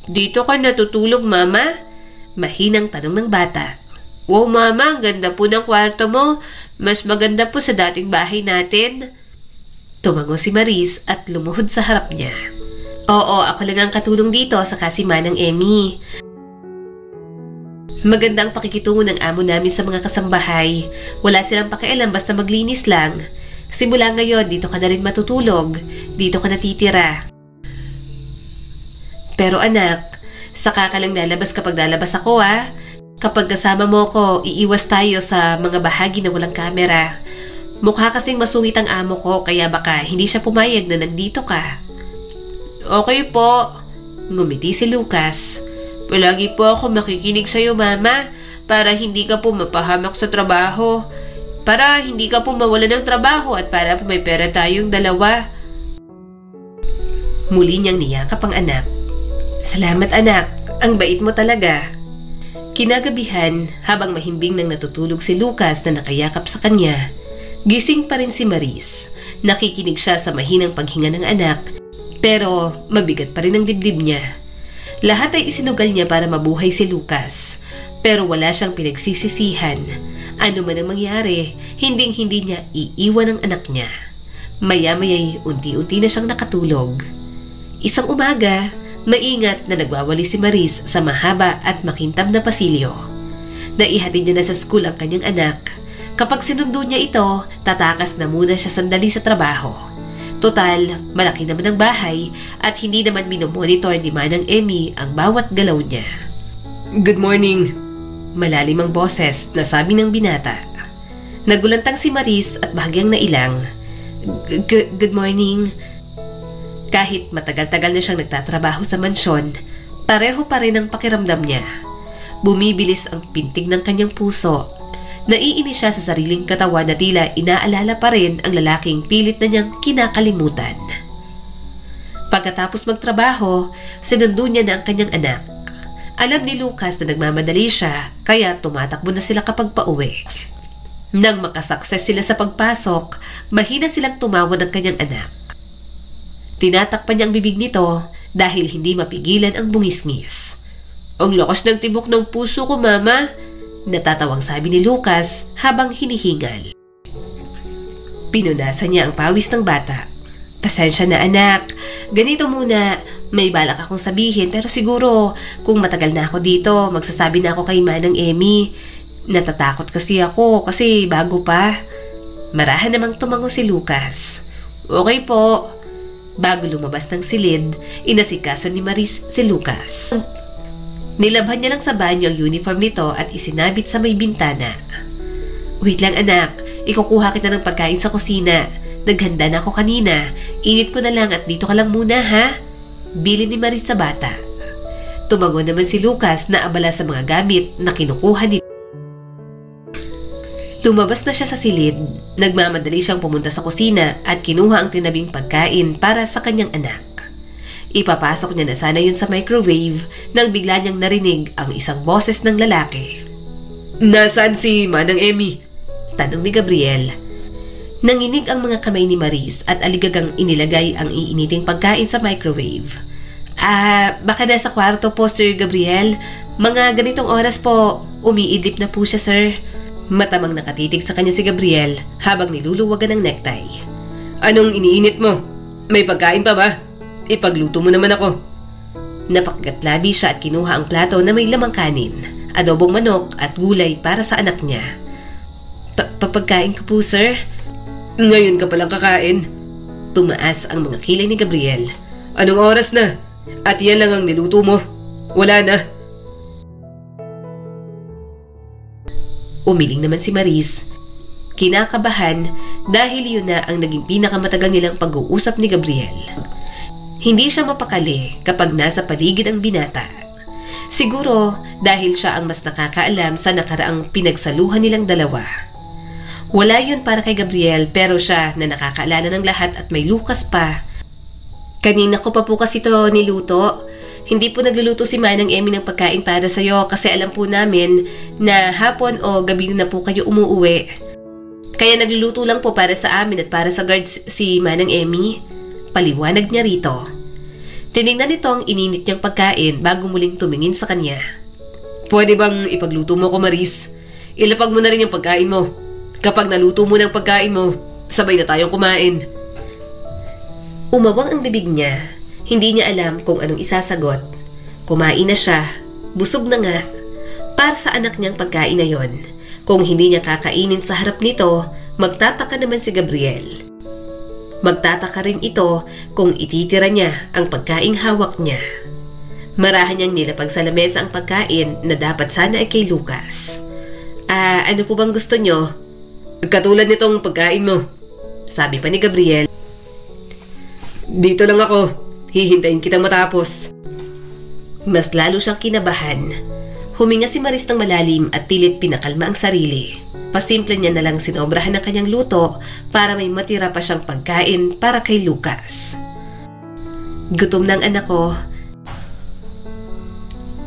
A: "Dito ka natutulog, Mama?" Mahinang tanong ng bata. "Wow, Mama, ang ganda po ng kwarto mo. Mas maganda po sa dating bahay natin." Tumango si Maris at lumuhod sa harap niya. "Oo, ako lang ang katulong dito sa kasimanang Emmy. Maganda ang pakikitungo ng amo namin sa mga kasambahay. Wala silang pakialam basta maglinis lang. Simula ngayon, dito ka na rin matutulog. Dito ka natitira. Pero anak, saka ka lang lalabas kapag lalabas ako ha. Kapag kasama mo ko, iiwas tayo sa mga bahagi na walang kamera. Mukha kasing masungit ang amo ko kaya baka hindi siya pumayag na nandito ka." "Okay po," ngumiti si Lucas. "Palagi po ako makikinig sa'yo, Mama, para hindi ka po mapahamak sa trabaho. Para hindi ka po mawala ng trabaho at para po may pera tayong dalawa." Muli niyang niyakap ang anak. "Salamat anak, ang bait mo talaga." Kinagabihan, habang mahimbing nang natutulog si Lucas na nakayakap sa kanya, gising pa rin si Maris. Nakikinig siya sa mahinang paghinga ng anak, pero mabigat pa rin ang dibdib niya. Lahat ay isinugal niya para mabuhay si Lucas, pero wala siyang pinagsisisihan. Ano man ang mangyari, hinding-hindi niya iiwan ang anak niya. Maya-maya'y unti-unti na siyang nakatulog. Isang umaga, maingat na nagwawali si Maris sa mahaba at makintab na pasilyo. Naihatid niya na sa school ang kanyang anak. Kapag sinundo niya ito, tatakas na muna siya sandali sa trabaho. Total, malaki naman ang bahay at hindi naman minomonitor ni Manang Emmy ang bawat galaw niya.
B: Good morning.
A: Malalim ang boses na sabi ng binata. Nagulantang si Maris at bahagyang nailang. Good morning. Kahit matagal-tagal na siyang nagtatrabaho sa mansyon, pareho pa rin ang pakiramdam niya. Bumibilis ang pintig ng kanyang puso. Naiinis siya sa sariling katawan na tila inaalala pa rin ang lalaking pilit na niyang kinakalimutan. Pagkatapos magtrabaho, sinundo niya na ang kanyang anak. Alam ni Lucas na nagmamadali siya, kaya tumatakbo na sila kapag pauwi. Nang makasukses sila sa pagpasok, mahina silang tumawad ng kanyang anak. Tinatakpan niya ang bibig nito dahil hindi mapigilan ang bungisngis. "Ang lakas ng tibok ng puso ko, Mama," natatawang sabi ni Lucas habang hinihingal. Pinunasan niya ang pawis ng bata. "Pasensya na anak, ganito muna, may balak akong sabihin pero siguro kung matagal na ako dito, magsasabi na ako kay Manang Emmy. Natatakot kasi ako kasi bago pa." Marahan namang tumango si Lucas. "Okay po." Bago lumabas ng silid, inasikaso ni Maris si Lucas. Nilabhan niya lang sa banyo ang uniform nito at isinabit sa may bintana. "Wait lang anak, ikukuha kita ng pagkain sa kusina. Naghanda na ako kanina. Init ko na lang at dito ka lang muna ha?" Bilin ni Maris sa bata. Tumango naman si Lucas na abala sa mga gamit na kinukuha nito. Lumabas na siya sa silid. Nagmamadali siyang pumunta sa kusina at kinuha ang tinabing pagkain para sa kanyang anak. Ipapasok niya na sana yun sa microwave nang bigla niyang narinig ang isang boses ng lalaki.
B: Nasaan si Manang Emmy?
A: Tanong ni Gabriel. Nanginig ang mga kamay ni Maris at aligagang inilagay ang iiniting pagkain sa microwave. Baka nasa kwarto po, Sir Gabriel. Mga ganitong oras po, umiidlip na po siya, sir. Matamang nakatitig sa kanya si Gabriel habang niluluwagan ng necktie.
B: Anong iniinit mo? May pagkain pa ba? Ipagluto mo naman ako.
A: Napakatlabi siya at kinuha ang plato na may lamang kanin, adobong manok at gulay para sa anak niya. Papagkain ko po, sir.
B: Ngayon ka palang kakain.
A: Tumaas ang mga kilay ni Gabriel.
B: Anong oras na? At yan lang ang niluto mo? Wala na.
A: Umiling naman si Maris. Kinakabahan dahil yun na ang naging pinakamatagal nilang pag-uusap ni Gabriel. Hindi siya mapakali kapag nasa paligid ang binata. Siguro dahil siya ang mas nakakaalam sa nakaraang pinagsaluhan nilang dalawa. Wala yun para kay Gabriel pero siya na nakakaalala ng lahat at may lukas pa. Kanina ko pa po kasi ito niluto. Hindi po nagluluto si Manang Emmy ng pagkain para sa'yo kasi alam po namin na hapon o gabi na po kayo umuuwi. Kaya nagluluto lang po para sa amin at para sa guards si Manang Emmy. Paliwanag niya rito. Tinignan nito ang ininit niyang pagkain bago muling tumingin sa kanya.
B: Pwede bang ipagluto mo ko, Maris? Ilapag mo na rin yung pagkain mo. Kapag naluto mo ng pagkain mo, sabay na tayong kumain.
A: Umawang ang bibig niya. Hindi niya alam kung anong isasagot. Kumain na siya. Busog na nga. Para sa anak niyang pagkain na yon. Kung hindi niya kakainin sa harap nito, magtataka naman si Gabriel. Magtataka rin ito kung ititira niya ang pagkaing hawak niya. Marahan niyang nilapag sa lamesa ang pagkain na dapat sana ay kay Lucas. Ano po bang gusto niyo?
B: Katulad nitong pagkain mo.
A: Sabi pa ni Gabriel.
B: Dito lang ako. Hihintayin kitang matapos.
A: Mas lalo siyang kinabahan. Huminga si Maris ng malalim at pilit pinakalma ang sarili. Pasimple niya na lang sinobrahan ng kanyang luto para may matira pa siyang pagkain para kay Lucas. Gutom ng anak ko.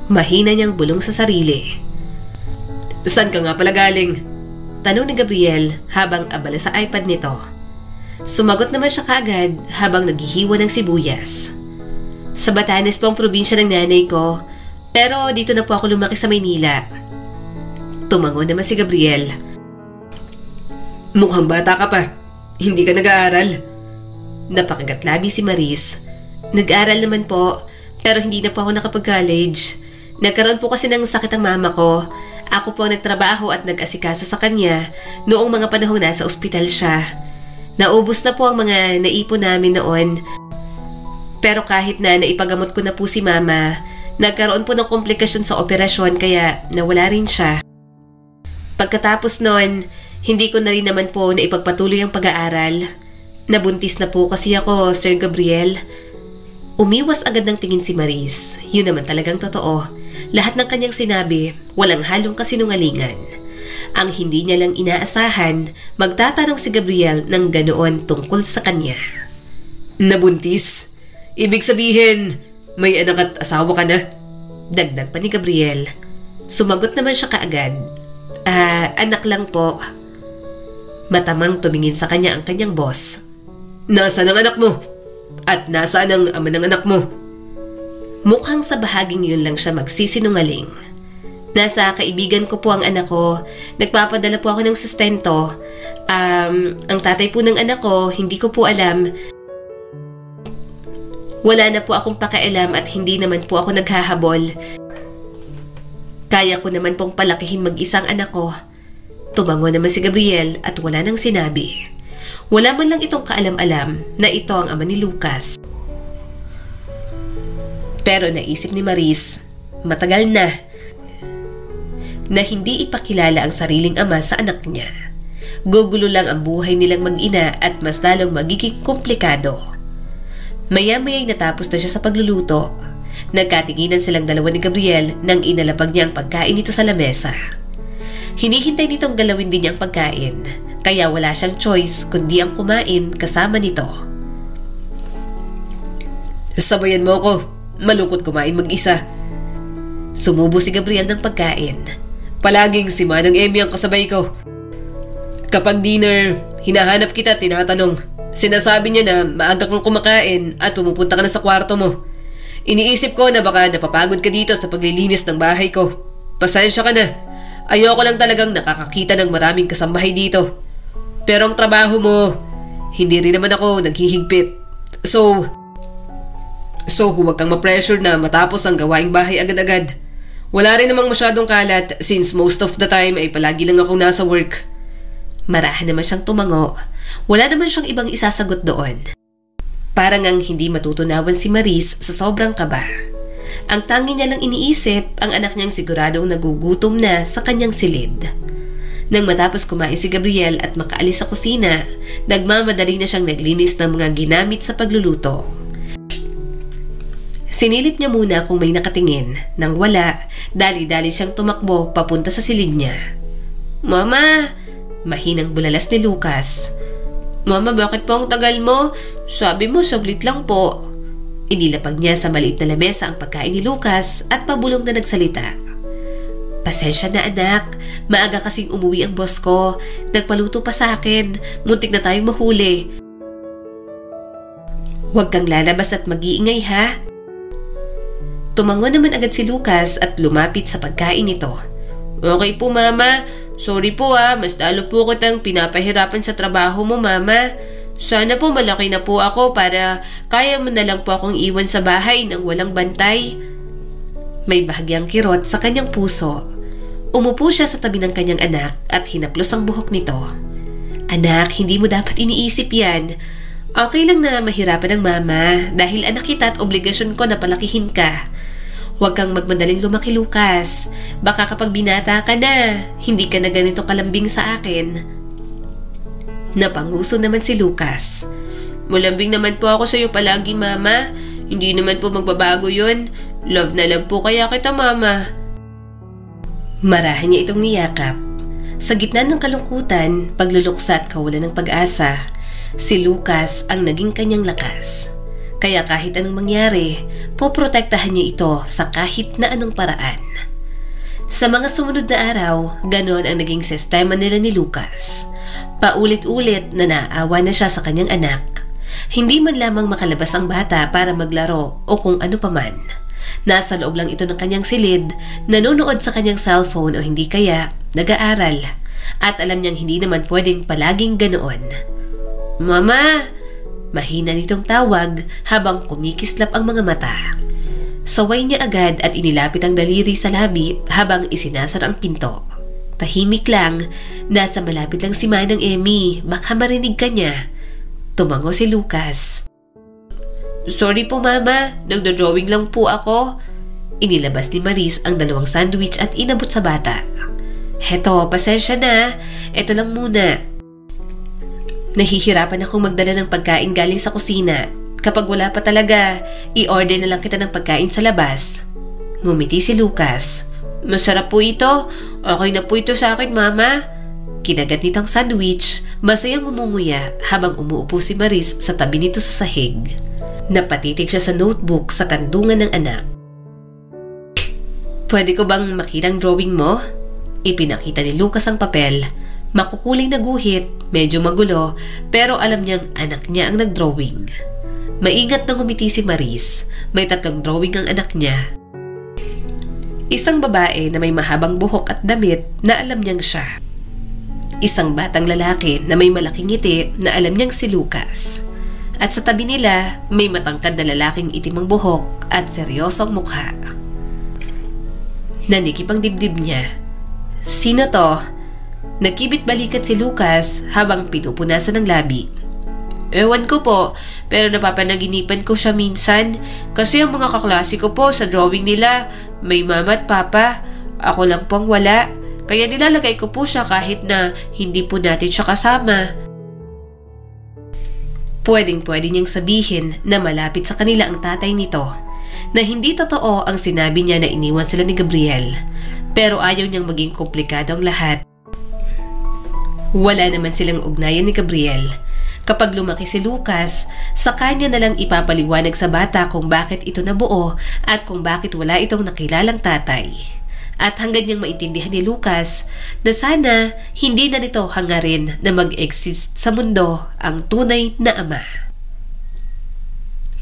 A: Mahina niyang bulong sa sarili.
B: Saan ka nga pala galing?
A: Tanong ni Gabriel habang abala sa iPad nito. Sumagot naman siya kaagad habang naghihiwa ng sibuyas. Sa Batanes po ang probinsya ng nanay ko, pero dito na po ako lumaki sa Maynila. Tumango naman si Gabriel.
B: Mukhang bata ka pa. Hindi ka nag-aaral.
A: Napakagatlabi si Maris. Nag-aaral naman po, pero hindi na po ako nakapag-college. Nagkaroon po kasi ng sakit ang mama ko. Ako po ang nagtrabaho at nag-asikaso sa kanya noong mga panahon na sa ospital siya. Naubos na po ang mga naipon namin noon. Pero kahit na naipagamot ko na po si mama, nagkaroon po ng komplikasyon sa operasyon kaya nawala rin siya. Pagkatapos noon, hindi ko na rin naman po naipagpatuloy ang pag-aaral. Nabuntis na po kasi ako, Sir Gabriel. Umiwas agad ng tingin si Maris. Yun naman talagang totoo. Lahat ng kanyang sinabi, walang halong kasinungalingan. Ang hindi niya lang inaasahan, magtatanong si Gabriel ng ganoon tungkol sa kanya.
B: Nabuntis? Ibig sabihin, may anak at asawa ka na?
A: Dagdag pa ni Gabriel. Sumagot naman siya kaagad. Anak lang po. Matamang tumingin sa kanya ang kanyang boss.
B: Nasaan ang anak mo? At nasaan ang ama ng anak mo?
A: Mukhang sa bahaging yun lang siya magsisinungaling. Nasa kaibigan ko po ang anak ko. Nagpapadala po ako ng sustento. Ang tatay po ng anak ko, hindi ko po alam. Wala na po akong pakialam at hindi naman po ako naghahabol. Kaya ko naman pong palakihin mag-isang anak ko. Tumango naman si Gabriel at wala nang sinabi. Wala man lang itong kaalam-alam na ito ang ama ni Lucas. Pero naisip ni Maris, matagal na hindi ipakilala ang sariling ama sa anak niya. Gugulo lang ang buhay nilang mag-ina at mas lalong magiging komplikado. Maya-maya'y natapos na siya sa pagluluto. Nagkatinginan silang dalawa ni Gabriel nang inalapag niya ang pagkain nito sa lamesa. Hinihintay nitong galawin din niya ang pagkain, kaya wala siyang choice kundi ang kumain kasama nito.
B: Sabayan mo ako. Malungkot kumain mag-isa.
A: Sumubo si Gabriel ng pagkain.
B: Palaging si Manang Emmy ang kasabay ko. Kapag dinner, hinahanap kita, tinatanong. Sinasabi niya na maaga kang kumakain at pumupunta ka na sa kwarto mo. Iniisip ko na baka napapagod ka dito sa paglilinis ng bahay ko. Pasensya ka na. Ayoko lang talagang nakakakita ng maraming kasambahay dito. Pero ang trabaho mo, hindi rin naman ako naghihigpit. So huwag kang ma-pressure na matapos ang gawaing bahay agad-agad. Wala rin namang masyadong kalat since most of the time ay palagi lang akong nasa work.
A: Marahan naman siyang tumango. Wala naman siyang ibang isasagot doon. Parang ang hindi matutunawan si Maris sa sobrang kaba. Ang tangi niya lang iniisip, ang anak niyang siguradong nagugutom na sa kanyang silid. Nang matapos kumain si Gabriel at makaalis sa kusina, nagmamadali na siyang naglinis ng mga ginamit sa pagluluto. Sinilip niya muna kung may nakatingin. Nang wala, dali-dali siyang tumakbo papunta sa silid niya. "Mama!" Mahinang bulalas ni Lucas. "Mama, bakit po ang tagal mo? Sabi mo, saglit lang po." Inilapag niya sa maliit na lamesa ang pagkain ni Lucas at pabulong na nagsalita. "Pasensya na anak, maaga kasing umuwi ang boss ko. Nagpaluto pa sa akin, muntik na tayong mahuli. Huwag kang lalabas at mag-iingay ha." Tumango naman agad si Lucas at lumapit sa pagkain nito. "Okay po mama, sorry po mas lalo po kitang pinapahirapan sa trabaho mo mama. Sana po malaki na po ako para kaya mo na lang po akong iwan sa bahay nang walang bantay." May bahagyang kirot sa kanyang puso. Umupo siya sa tabi ng kanyang anak at hinaplos ang buhok nito. "Anak, hindi mo dapat iniisip yan. Okay lang na mahirapan ang mama dahil anak kita at obligasyon ko na palakihin ka. Huwag kang magmadaling lumaki, Lucas. Baka kapag binata ka na, hindi ka na ganito kalambing sa akin." Napanguso naman si Lucas. "Malambing naman po ako sa iyo palagi, mama. Hindi naman po magbabago yun. Love na love po kaya kita, mama." Marahan niya itong niyakap. Sa gitna ng kalungkutan, pagluluksa at kawalan ng pag-asa, si Lucas ang naging kanyang lakas. Kaya kahit anong mangyari, poprotektahan niya ito sa kahit na anong paraan. Sa mga sumunod na araw, ganon ang naging sistema nila ni Lucas. Paulit-ulit na naawa na siya sa kanyang anak. Hindi man lamang makalabas ang bata para maglaro o kung ano paman. Nasa loob lang ito ng kanyang silid, nanonood sa kanyang cellphone o hindi kaya nag-aaral. At alam niyang hindi naman pwedeng palaging ganoon. "Mama!" Mahina nitong tawag habang kumikislap ang mga mata. Saway niya agad at inilapit ang daliri sa labi habang isinasar ang pinto. Tahimik lang, nasa malapit lang si Manang Emmy, baka marinig ka niya. Tumango si Lucas. "Sorry po mama, nagdo-drawing lang po ako." Inilabas ni Maris ang dalawang sandwich at inabot sa bata. "Heto, pasensya na. Eto lang muna. Nahihirapan akong magdala ng pagkain galing sa kusina. Kapag wala pa talaga, i-order na lang kita ng pagkain sa labas." Ngumiti si Lucas. "Masarap po ito. Okay na po ito sa akin, mama." Kinagat nitong sandwich, masayang umunguya habang umuupo si Maris sa tabi nito sa sahig. Napatitig siya sa notebook sa kandungan ng anak. "Pwede ko bang makita ang drawing mo?" Ipinakita ni Lucas ang papel. Makukuling na guhit, medyo magulo, pero alam niyang anak niya ang nag-drawing. Maingat na ngumiti si Maris. May 3 drawing ang anak niya. Isang babae na may mahabang buhok at damit na alam niyang siya. Isang batang lalaki na may malaking ngiti na alam niyang si Lucas. At sa tabi nila, may matangkad na lalaking itim ang buhok at seryosong mukha. Nanikip ang dibdib niya. "Sino to?" Nagkibit balikat si Lucas habang pinupunasan ng labi. "Ewan ko po, pero napapanaginipan ko siya minsan kasi ang mga kaklase ko po sa drawing nila may mama at papa. Ako lang pong wala, kaya nilalagay ko po siya kahit na hindi po natin siya kasama." Pwedeng-pwede niyang sabihin na malapit sa kanila ang tatay nito, na hindi totoo ang sinabi niya na iniwan sila ni Gabriel, pero ayaw niyang maging komplikado ang lahat. Wala naman silang ugnayan ni Gabriel. Kapag lumaki si Lucas, sa kanya na lang ipapaliwanag sa bata kung bakit ito nabuo at kung bakit wala itong nakilalang tatay. At hanggang niyang maintindihan ni Lucas na sana hindi na nito hangarin na mag-exist sa mundo ang tunay na ama.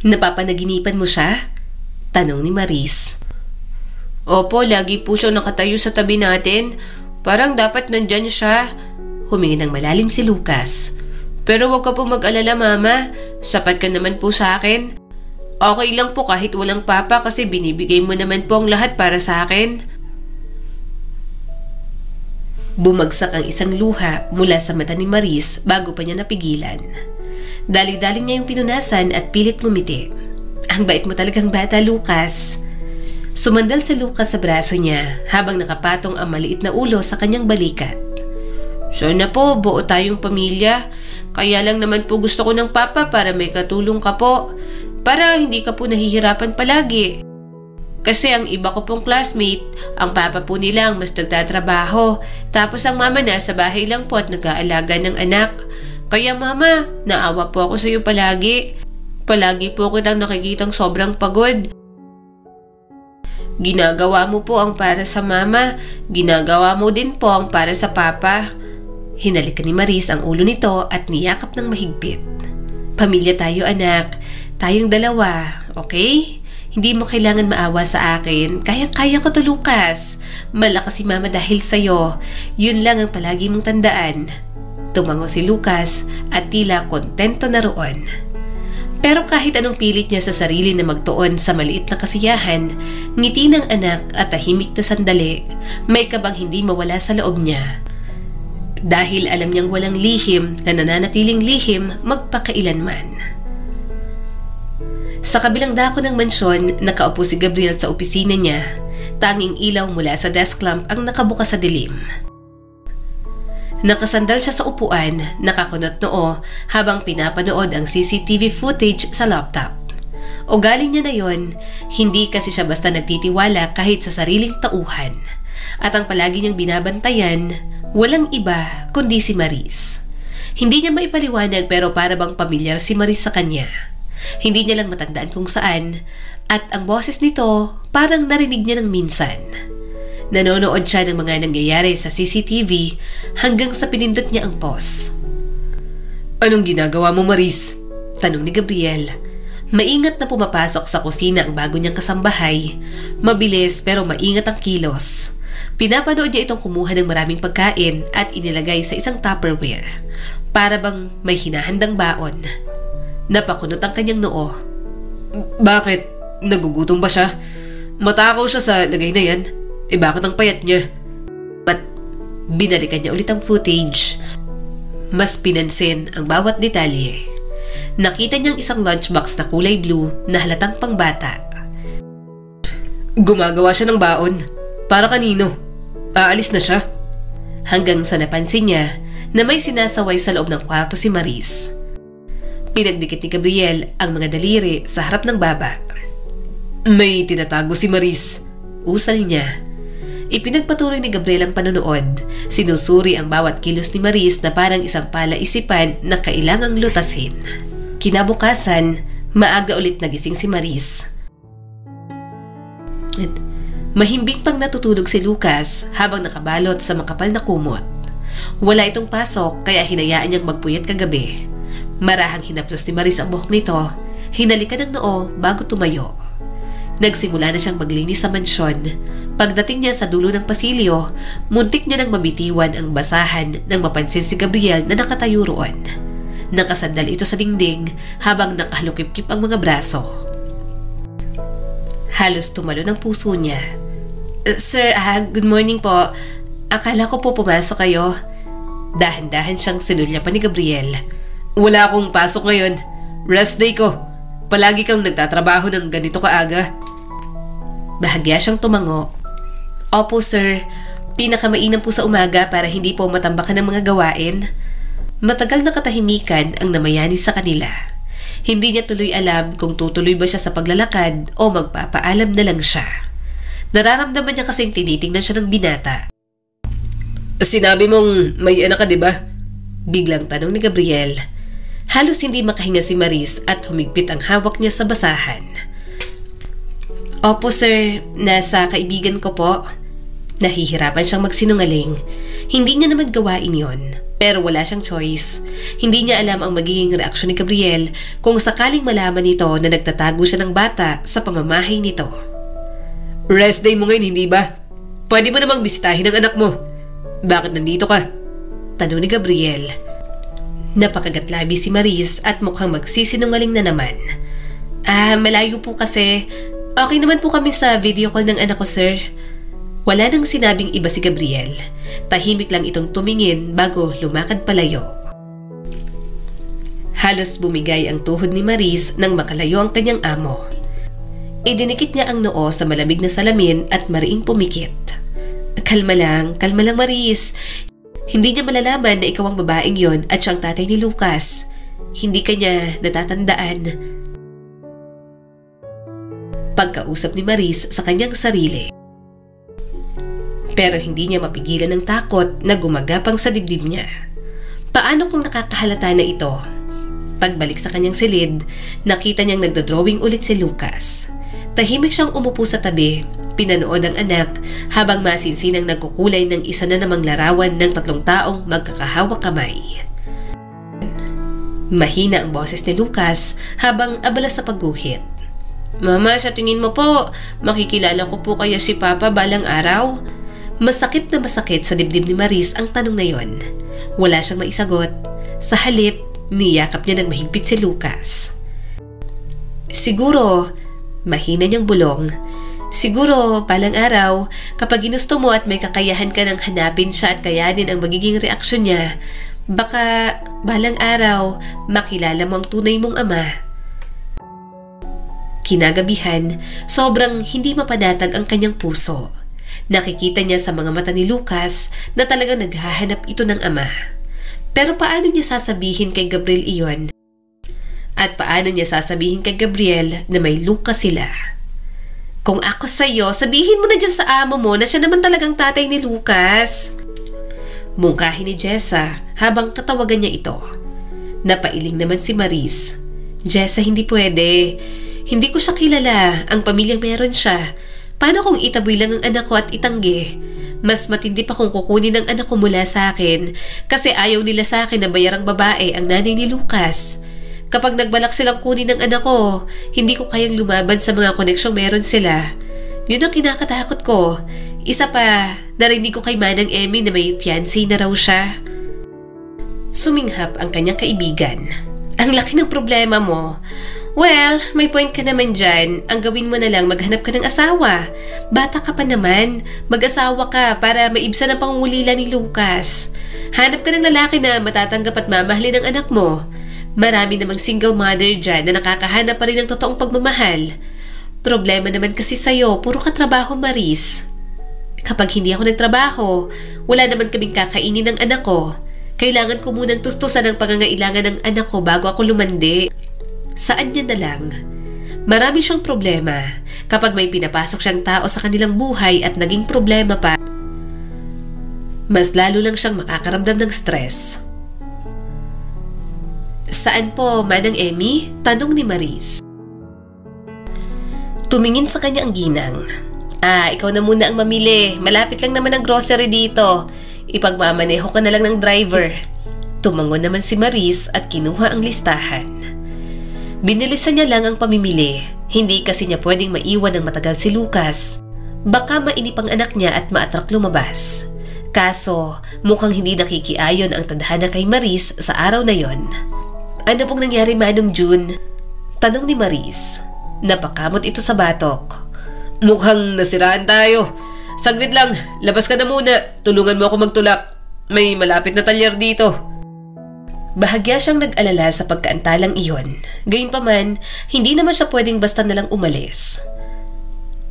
A: Napapanaginipan mo siya? Tanong ni Maris. Opo, lagi po siyang nakatayo sa tabi natin. Parang dapat nandyan siya. Humingi ng malalim si Lucas. Pero wag ka po mag-alala, Mama. Sapat ka naman po sa akin. Okay lang po kahit walang papa kasi binibigay mo naman po ang lahat para sa akin. Bumagsak ang isang luha mula sa mata ni Maris bago pa niya napigilan. Dali-dali niya yung pinunasan at pilit ngumiti. Ang bait mo talagang bata, Lucas. Sumandal si Lucas sa braso niya habang nakapatong ang maliit na ulo sa kanyang balikat. Sana po, buo tayong pamilya. Kaya lang naman po gusto ko ng papa para may katulong ka po. Para hindi ka po nahihirapan palagi. Kasi ang iba ko pong classmate, ang papa po nila ang mas nagtatrabaho. Tapos ang mama nasa bahay lang po at nag-aalaga ng anak. Kaya mama, naawa po ako sa iyo palagi. Palagi po kitang nakikitang sobrang pagod. Ginagawa mo po ang para sa mama, ginagawa mo din po ang para sa papa. Hinalikan ni Maris ang ulo nito at niyakap ng mahigpit. Pamilya tayo, anak. Tayong dalawa, okay? Hindi mo kailangan maawa sa akin. Kaya-kaya ko to, Lucas. Malakas si mama dahil sa'yo. Yun lang ang palagi mong tandaan. Tumango si Lucas at tila kontento na roon. Pero kahit anong pilit niya sa sarili na magtuon sa maliit na kasiyahan, ngiti ng anak at tahimik na sandali, may kabang hindi mawala sa loob niya. Dahil alam niyang walang lihim na nananatiling lihim magpakailanman. Sa kabilang dako ng mansyon, nakaupo si Gabriel sa opisina niya. Tanging ilaw mula sa desk lamp ang nakabukas sa dilim. Nakasandal siya sa upuan, nakakunot noo habang pinapanood ang CCTV footage sa laptop. Ugali niya na yon, hindi kasi siya basta nagtitiwala kahit sa sariling tauhan. At ang palagi niyang binabantayan, walang iba kundi si Maris. Hindi niya maipaliwanag pero para bang pamilyar si Maris sa kanya. Hindi niya lang matandaan kung saan at ang boses nito parang narinig niya ng minsan. Nanonood siya ng mga nangyayari sa CCTV hanggang sa pinindot niya ang pause. Anong ginagawa mo, Maris? Tanong ni Gabriel. Maingat na pumapasok sa kusina ang bago niyang kasambahay. Mabilis pero maingat ang kilos. Pinapanood niya itong kumuha ng maraming pagkain at inilagay sa isang Tupperware. Para bang may hinahandang baon. Napakunot ang kanyang noo. Bakit? Nagugutom ba siya? Matakaw siya sa lagay na yan. Bakit ang payat niya? At binalikan niya ulit ang footage. Mas pinansin ang bawat detalye. Nakita niyang isang lunchbox na kulay blue na halatang pangbata. Gumagawa siya ng baon. Para kanino? Aalis na siya. Hanggang sa napansin niya na may sinasaway sa loob ng kwarto si Maris. Pinagdikit ni Gabriel ang mga daliri sa harap ng baba. May tinatago si Maris. Usal niya. Ipinagpatuloy ni Gabriel ang panonood. Sinusuri ang bawat kilos ni Maris na parang isang palaisipan na kailangang lutasin. Kinabukasan, maaga ulit nagising si Maris. Mahimbing pang natutulog si Lucas habang nakabalot sa makapal na kumot. Wala itong pasok kaya hinayaan niyang magpuyat kagabi. Marahang hinaplos ni Maris ang buhok nito, hinalikan ng noo bago tumayo. Nagsimula na siyang maglinis sa mansyon. Pagdating niya sa dulo ng pasilyo, muntik niya nang mabitiwan ang basahan nang mapansin si Gabriel na nakatayo roon. Nakasandal ito sa dingding habang nakahalukip-kip ang mga braso. Halos tumalo ng puso niya. Sir, good morning po. Akala ko po pumasok kayo. Dahan-dahan siyang sinulya pa ni Gabriel. Wala akong pasok ngayon. Rest day ko. Palagi kang nagtatrabaho ng ganito kaaga. Bahagya siyang tumango. Opo sir, pinakamainam po sa umaga para hindi po matambakan ng mga gawain. Matagal na katahimikan ang namayani sa kanila. Hindi niya tuloy alam kung tutuloy ba siya sa paglalakad o magpapaalam na lang siya. Nararamdaman niya kasing tinitingnan siya ng binata. Sinabi mong may anak ka, diba? Biglang tanong ni Gabriel. Halos hindi makahinga si Maris at humigpit ang hawak niya sa basahan. Opo sir, nasa kaibigan ko po. Nahihirapan siyang magsinungaling. Hindi niya naman gawain yon, pero wala siyang choice. Hindi niya alam ang magiging reaksyon ni Gabriel kung sakaling malaman nito na nagtatago siya ng bata sa pamamahay nito.
B: Rest day mo ngayon, hindi ba? Pwede mo namang bisitahin ang anak mo. Bakit nandito ka?
A: Tanong ni Gabriel. Napakagatlabi si Maris at mukhang magsisinungaling na naman. Malayo po kasi. Okay naman po kami sa video call ng anak ko, sir. Wala nang sinabing iba si Gabriel. Tahimik lang itong tumingin bago lumakad palayo. Halos bumigay ang tuhod ni Maris nang makalayo ang kanyang amo. Idinikit niya ang noo sa malamig na salamin at mariing pumikit. Kalma lang Maris. Hindi niya malalaman na ikaw ang babaeng yon at siyang tatay ni Lucas. Hindi ka niya natatandaan. Pagkausap ni Maris sa kanyang sarili. Pero hindi niya mapigilan ng takot na gumagapang sa dibdib niya. Paano kung nakakahalata na ito? Pagbalik sa kanyang silid, nakita niyang nagdodrawing ulit si Lucas. Tahimik siyang umupo sa tabi, pinanood ang anak habang masinsinang nagkukulay ng isa na namang larawan ng 3 taong magkakahawak kamay. Mahina ang boses ni Lucas habang abala sa pagguhit. Mama, sa tingin mo po, makikilala ko po kaya si Papa balang araw? Masakit na masakit sa dibdib ni Maris ang tanong na yon. Wala siyang maisagot. Sa halip, niyakap niya ng mahigpit si Lucas. Siguro, mahina niyang bulong. Siguro, balang araw, kapag ginusto mo at may kakayahan ka ng hanapin siya at kayanin ang magiging reaksyon niya, baka balang araw, makilala mo ang tunay mong ama. Kinagabihan, sobrang hindi mapanatag ang kanyang puso. Nakikita niya sa mga mata ni Lucas na talagang naghahanap ito ng ama. Pero paano niya sasabihin kay Gabriel iyon? At paano niya sasabihin kay Gabriel na may Lucas sila? Kung ako sa'yo, sabihin mo na dyan sa amo mo na siya naman talagang tatay ni Lucas. Mungkahi ni Jessa habang katawagan niya ito. Napailing naman si Maris. Jessa, hindi pwede. Hindi ko siya kilala. Ang pamilyang meron siya. Paano kung itaboy lang ang anak ko at itanggi? Mas matindi pa kung kukunin ang anak ko mula sa akin kasi ayaw nila sa akin na bayarang babae ang nanay ni Lucas. Kapag nagbalak silang kunin ang anak ko, hindi ko kayang lumaban sa mga koneksyong meron sila. Yun ang kinakatakot ko. Isa pa, narinig ko kay Manang Emmy na may fiancé na raw siya. Suminghap ang kanyang kaibigan. Ang laki ng problema mo. Well, may point ka naman dyan. Ang gawin mo na lang, maghanap ka ng asawa. Bata ka pa naman. Mag-asawa ka para maibsan ang pangungulila ni Lucas. Hanap ka ng lalaki na matatanggap at mamahalin ang anak mo. Marami namang single mother dyan na nakakahanap pa rin ng totoong pagmamahal. Problema naman kasi sa'yo, puro ka trabaho, Maris. Kapag hindi ako nagtrabaho, wala naman kaming kakainin ng anak ko. Kailangan ko munang tustusan ang pangangailangan ng anak ko bago ako lumandi. Saan niya na lang? Marami siyang problema. Kapag may pinapasok siyang tao sa kanilang buhay at naging problema pa, mas lalo lang siyang makakaramdam ng stress. Saan po, Manang Emmy? Tanong ni Maris. Tumingin sa kanya ang ginang. Ikaw na muna ang mamili. Malapit lang naman ang grocery dito. Ipagmamaneho ka na lang ng driver. Tumangon naman si Maris at kinuha ang listahan. Binilisan niya lang ang pamimili. Hindi kasi niya pwedeng maiwan ng matagal si Lucas. Baka mainip ang anak niya at maatrak lumabas. Kaso, mukhang hindi nakikiayon ang tadhana kay Maris sa araw na yon. Ano pong nangyari, Manong June? Tanong ni Maris. Napakamot ito sa batok.
B: Mukhang nasiraan tayo. Saglit lang, labas ka na muna. Tulungan mo ako magtulak. May malapit na talyer dito.
A: Bahagya siyang nag-alala sa pagkaantalang iyon. Gayunpaman, hindi naman siya pwedeng basta nalang umalis.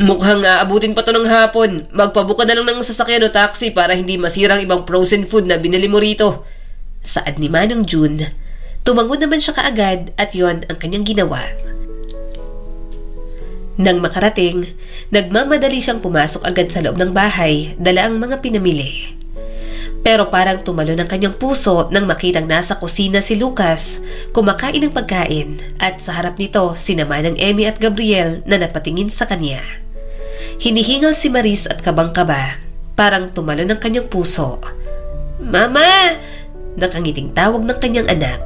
B: Mukhang aabutin pa to ng hapon. Magpabuka na lang ng sasakyan o taxi para hindi masirang ibang frozen food na binili mo rito.
A: Saad ni Manong June. Tumangon naman siya kaagad at yon ang kanyang ginawa. Nang makarating, nagmamadali siyang pumasok agad sa loob ng bahay, dala ang mga pinamili. Pero parang tumalo ng kanyang puso nang makitang nasa kusina si Lucas, kumakain ng pagkain at sa harap nito sina Manang Emmy at Gabriel na napatingin sa kanya. Hinihingal si Maris at kabang-kaba. Parang tumalon ang kanyang puso. "Mama!" Nakangiting tawag ng kanyang anak.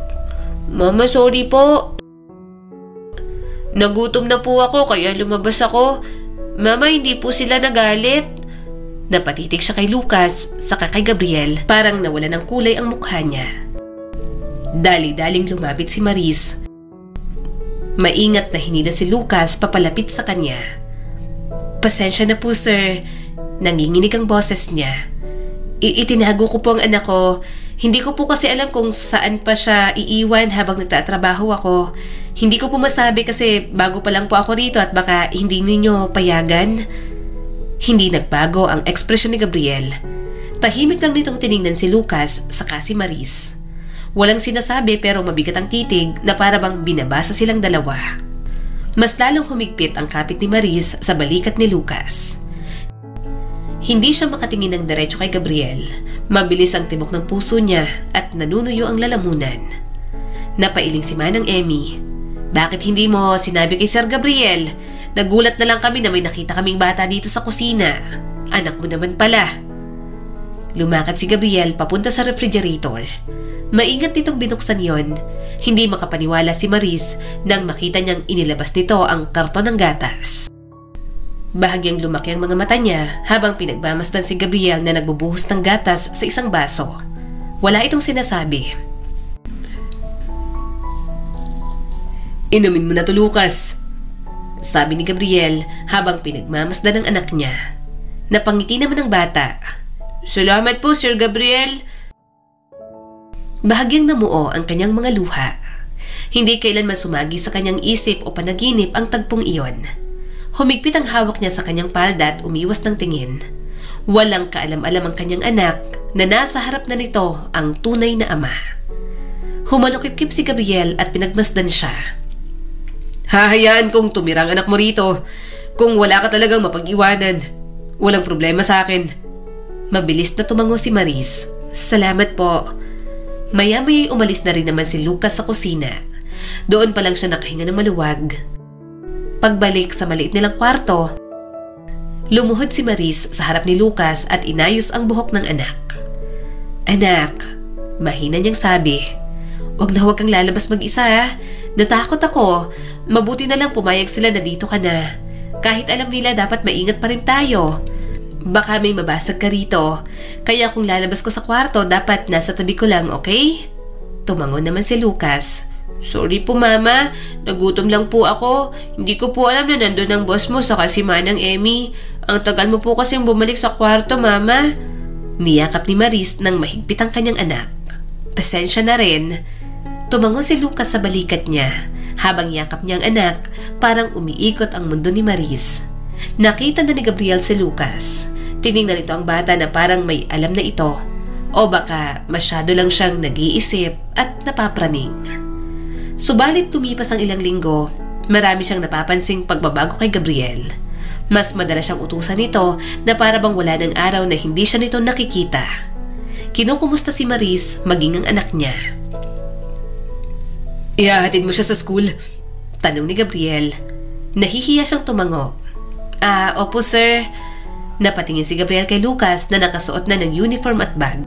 A: "Mama, sorry po. Nagutom na po ako kaya lumabas ako. Mama, hindi po sila nagalit." Napatitig siya kay Lucas, saka kay Gabriel. Parang nawala ng kulay ang mukha niya. Dali-daling lumapit si Maris. Maingat na hinila si Lucas papalapit sa kanya. "Pasensya na po, sir." Nanginginig ang boses niya. "Itinago ko po ang anak ko. Hindi ko po kasi alam kung saan pa siya iiwan habang nagtatrabaho ako. Hindi ko po masabi kasi bago pa lang po ako rito at baka hindi ninyo payagan." Hindi nagbago ang ekspresyon ni Gabriel. Tahimik lang nitong tiningnan si Lucas saka si Maris. Walang sinasabi pero mabigat ang titig na para bang binabasa silang dalawa. Mas lalong humigpit ang kapit ni Maris sa balikat ni Lucas. Hindi siya makatingin ng diretso kay Gabriel. Mabilis ang tibok ng puso niya at nanunuyo ang lalamunan. Napailing si Manang Emmy. "Bakit hindi mo sinabi kay Sir Gabriel? Nagulat na lang kami na may nakita kaming bata dito sa kusina. Anak mo naman pala." Lumakad si Gabriel papunta sa refrigerator. Maingat nitong binuksan yon. Hindi makapaniwala si Maris nang makita niyang inilabas nito ang karton ng gatas. Bahagyang lumaki ang mga mata niya habang pinagmamasdan si Gabriel na nagbubuhos ng gatas sa isang baso. Wala itong sinasabi.
B: "Inumin mo na to, Lucas,"
A: sabi ni Gabriel habang pinagmamasdan ng anak niya. Napangiti naman ang bata. "Salamat po, Sir Gabriel." Bahagyang namuo ang kanyang mga luha. Hindi kailanman sumagi sa kanyang isip o panaginip ang tagpong iyon. Humigpit ang hawak niya sa kanyang palda at umiwas ng tingin. Walang kaalam-alam ang kanyang anak na nasa harap na nito ang tunay na ama. Humalukip-kip si Gabriel at pinagmasdan siya.
B: "Hahayaan kong tumira ang anak mo rito. Kung wala ka talagang mapag-iwanan, walang problema sa akin."
A: Mabilis na tumango si Maris. "Salamat po." Maya-maya'y umalis na rin naman si Lucas sa kusina. Doon pa lang siya nakahinga ng maluwag. Pagbalik sa maliit nilang kwarto, lumuhod si Maris sa harap ni Lucas at inayos ang buhok ng anak. "Anak," mahina niyang sabi, "wag na huwag kang lalabas mag-isa ha. Natakot ako. Mabuti na lang pumayag sila na dito ka na. Kahit alam nila dapat maingat pa rin tayo. Baka may mabasag ka rito. Kaya kung lalabas ko sa kwarto, dapat nasa tabi ko lang, okay?" Tumango naman si Lucas. "Sorry po, Mama. Nagutom lang po ako. Hindi ko po alam na nandun ang boss mo saka si Manang Emmy. Ang tagal mo po kasing bumalik sa kwarto, Mama." Niyakap ni Maris nang mahigpit ang kanyang anak. "Pasensya na rin." Tumango si Lucas sa balikat niya. Habang yakap niya ang anak, parang umiikot ang mundo ni Maris. Nakita na ni Gabriel si Lucas. Tiningnan ito ang bata na parang may alam na ito. O baka masyado lang siyang nag-iisip at napapraning. Subalit tumipas ang ilang linggo, marami siyang napapansing pagbabago kay Gabriel. Mas madalas siyang utusan nito na para bang wala ng araw na hindi siya nito nakikita. Kinukumusta si Maris maging ang anak niya.
B: "Ihahatid mo siya sa school?"
A: tanong ni Gabriel. Nahihiya siyang tumango. Opo sir." Napatingin si Gabriel kay Lucas na nakasuot na ng uniform at bag.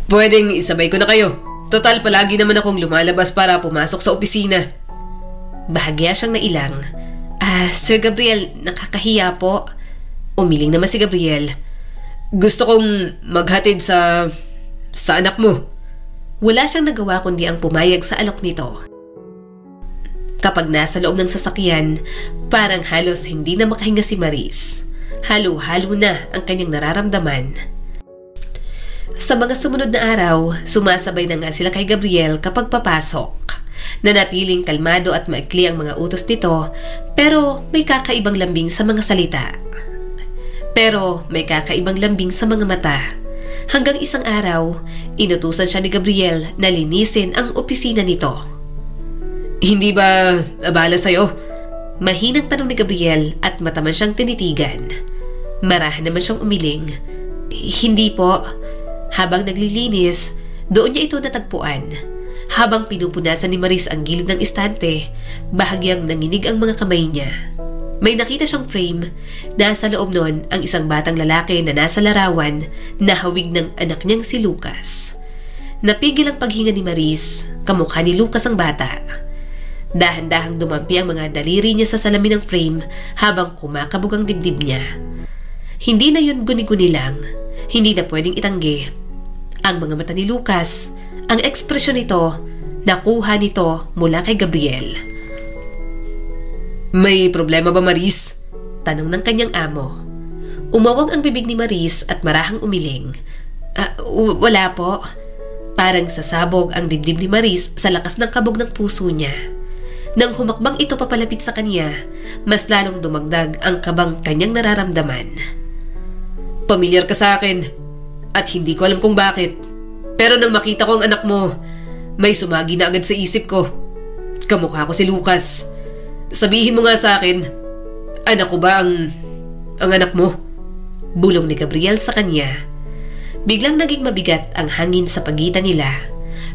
B: "Pwedeng isabay ko na kayo. Total, palagi naman akong lumalabas para pumasok sa opisina."
A: Bahagya siyang nailang. Sir Gabriel, nakakahiya po." Umiling naman si Gabriel.
B: "Gusto kong maghatid sa anak mo."
A: Wala siyang nagawa kundi ang pumayag sa alok nito. Kapag nasa loob ng sasakyan, parang halos hindi na makahinga si Maris. Halo-halo na ang kanyang nararamdaman. Sa mga sumunod na araw, sumasabay na nga sila kay Gabriel kapag papasok. Nanatiling kalmado at maikli ang mga utos nito, pero may kakaibang lambing sa mga salita. Pero may kakaibang lambing sa mga mata. Hanggang isang araw, inutusan siya ni Gabriel na linisin ang opisina nito.
B: "Hindi ba abala sa'yo?"
A: Mahinang tanong ni Gabriel at mata man siyang tinitigan. Marahan naman siyang umiling. "Hindi po." Habang naglilinis, doon niya ito natagpuan. Habang pinupunasan ni Maris ang gilid ng istante, bahagyang nanginig ang mga kamay niya. May nakita siyang frame. Nasa loob nun ang isang batang lalaki na nasa larawan na hawig ng anak niyang si Lucas. Napigil ang paghinga ni Maris, kamukha ni Lucas ang bata. Dahan-dahang dumampi ang mga daliri niya sa salamin ng frame habang kumakabog ang dibdib niya. Hindi na yun guni-guni lang, hindi na pwedeng itanggi. Ang mga mata ni Lucas, ang ekspresyon nito, nakuha nito mula kay Gabriel.
B: May problema ba, Maris?
A: Tanong ng kanyang amo. Umawang ang bibig ni Maris at marahang umiling. Wala po. Parang sasabog ang dibdib ni Maris sa lakas ng kabog ng puso niya. Nang humakbang ito papalapit sa kanya, mas lalong dumagdag ang kabang kanyang nararamdaman.
B: Pamilyar ka sa akin at hindi ko alam kung bakit. Pero nang makita ko ang anak mo, may sumagi na agad sa isip ko. Kamukha ko si Lucas. Sabihin mo nga sa akin, anak ko ba ang anak mo?
A: Bulong ni Gabriel sa kanya. Biglang naging mabigat ang hangin sa pagitan nila.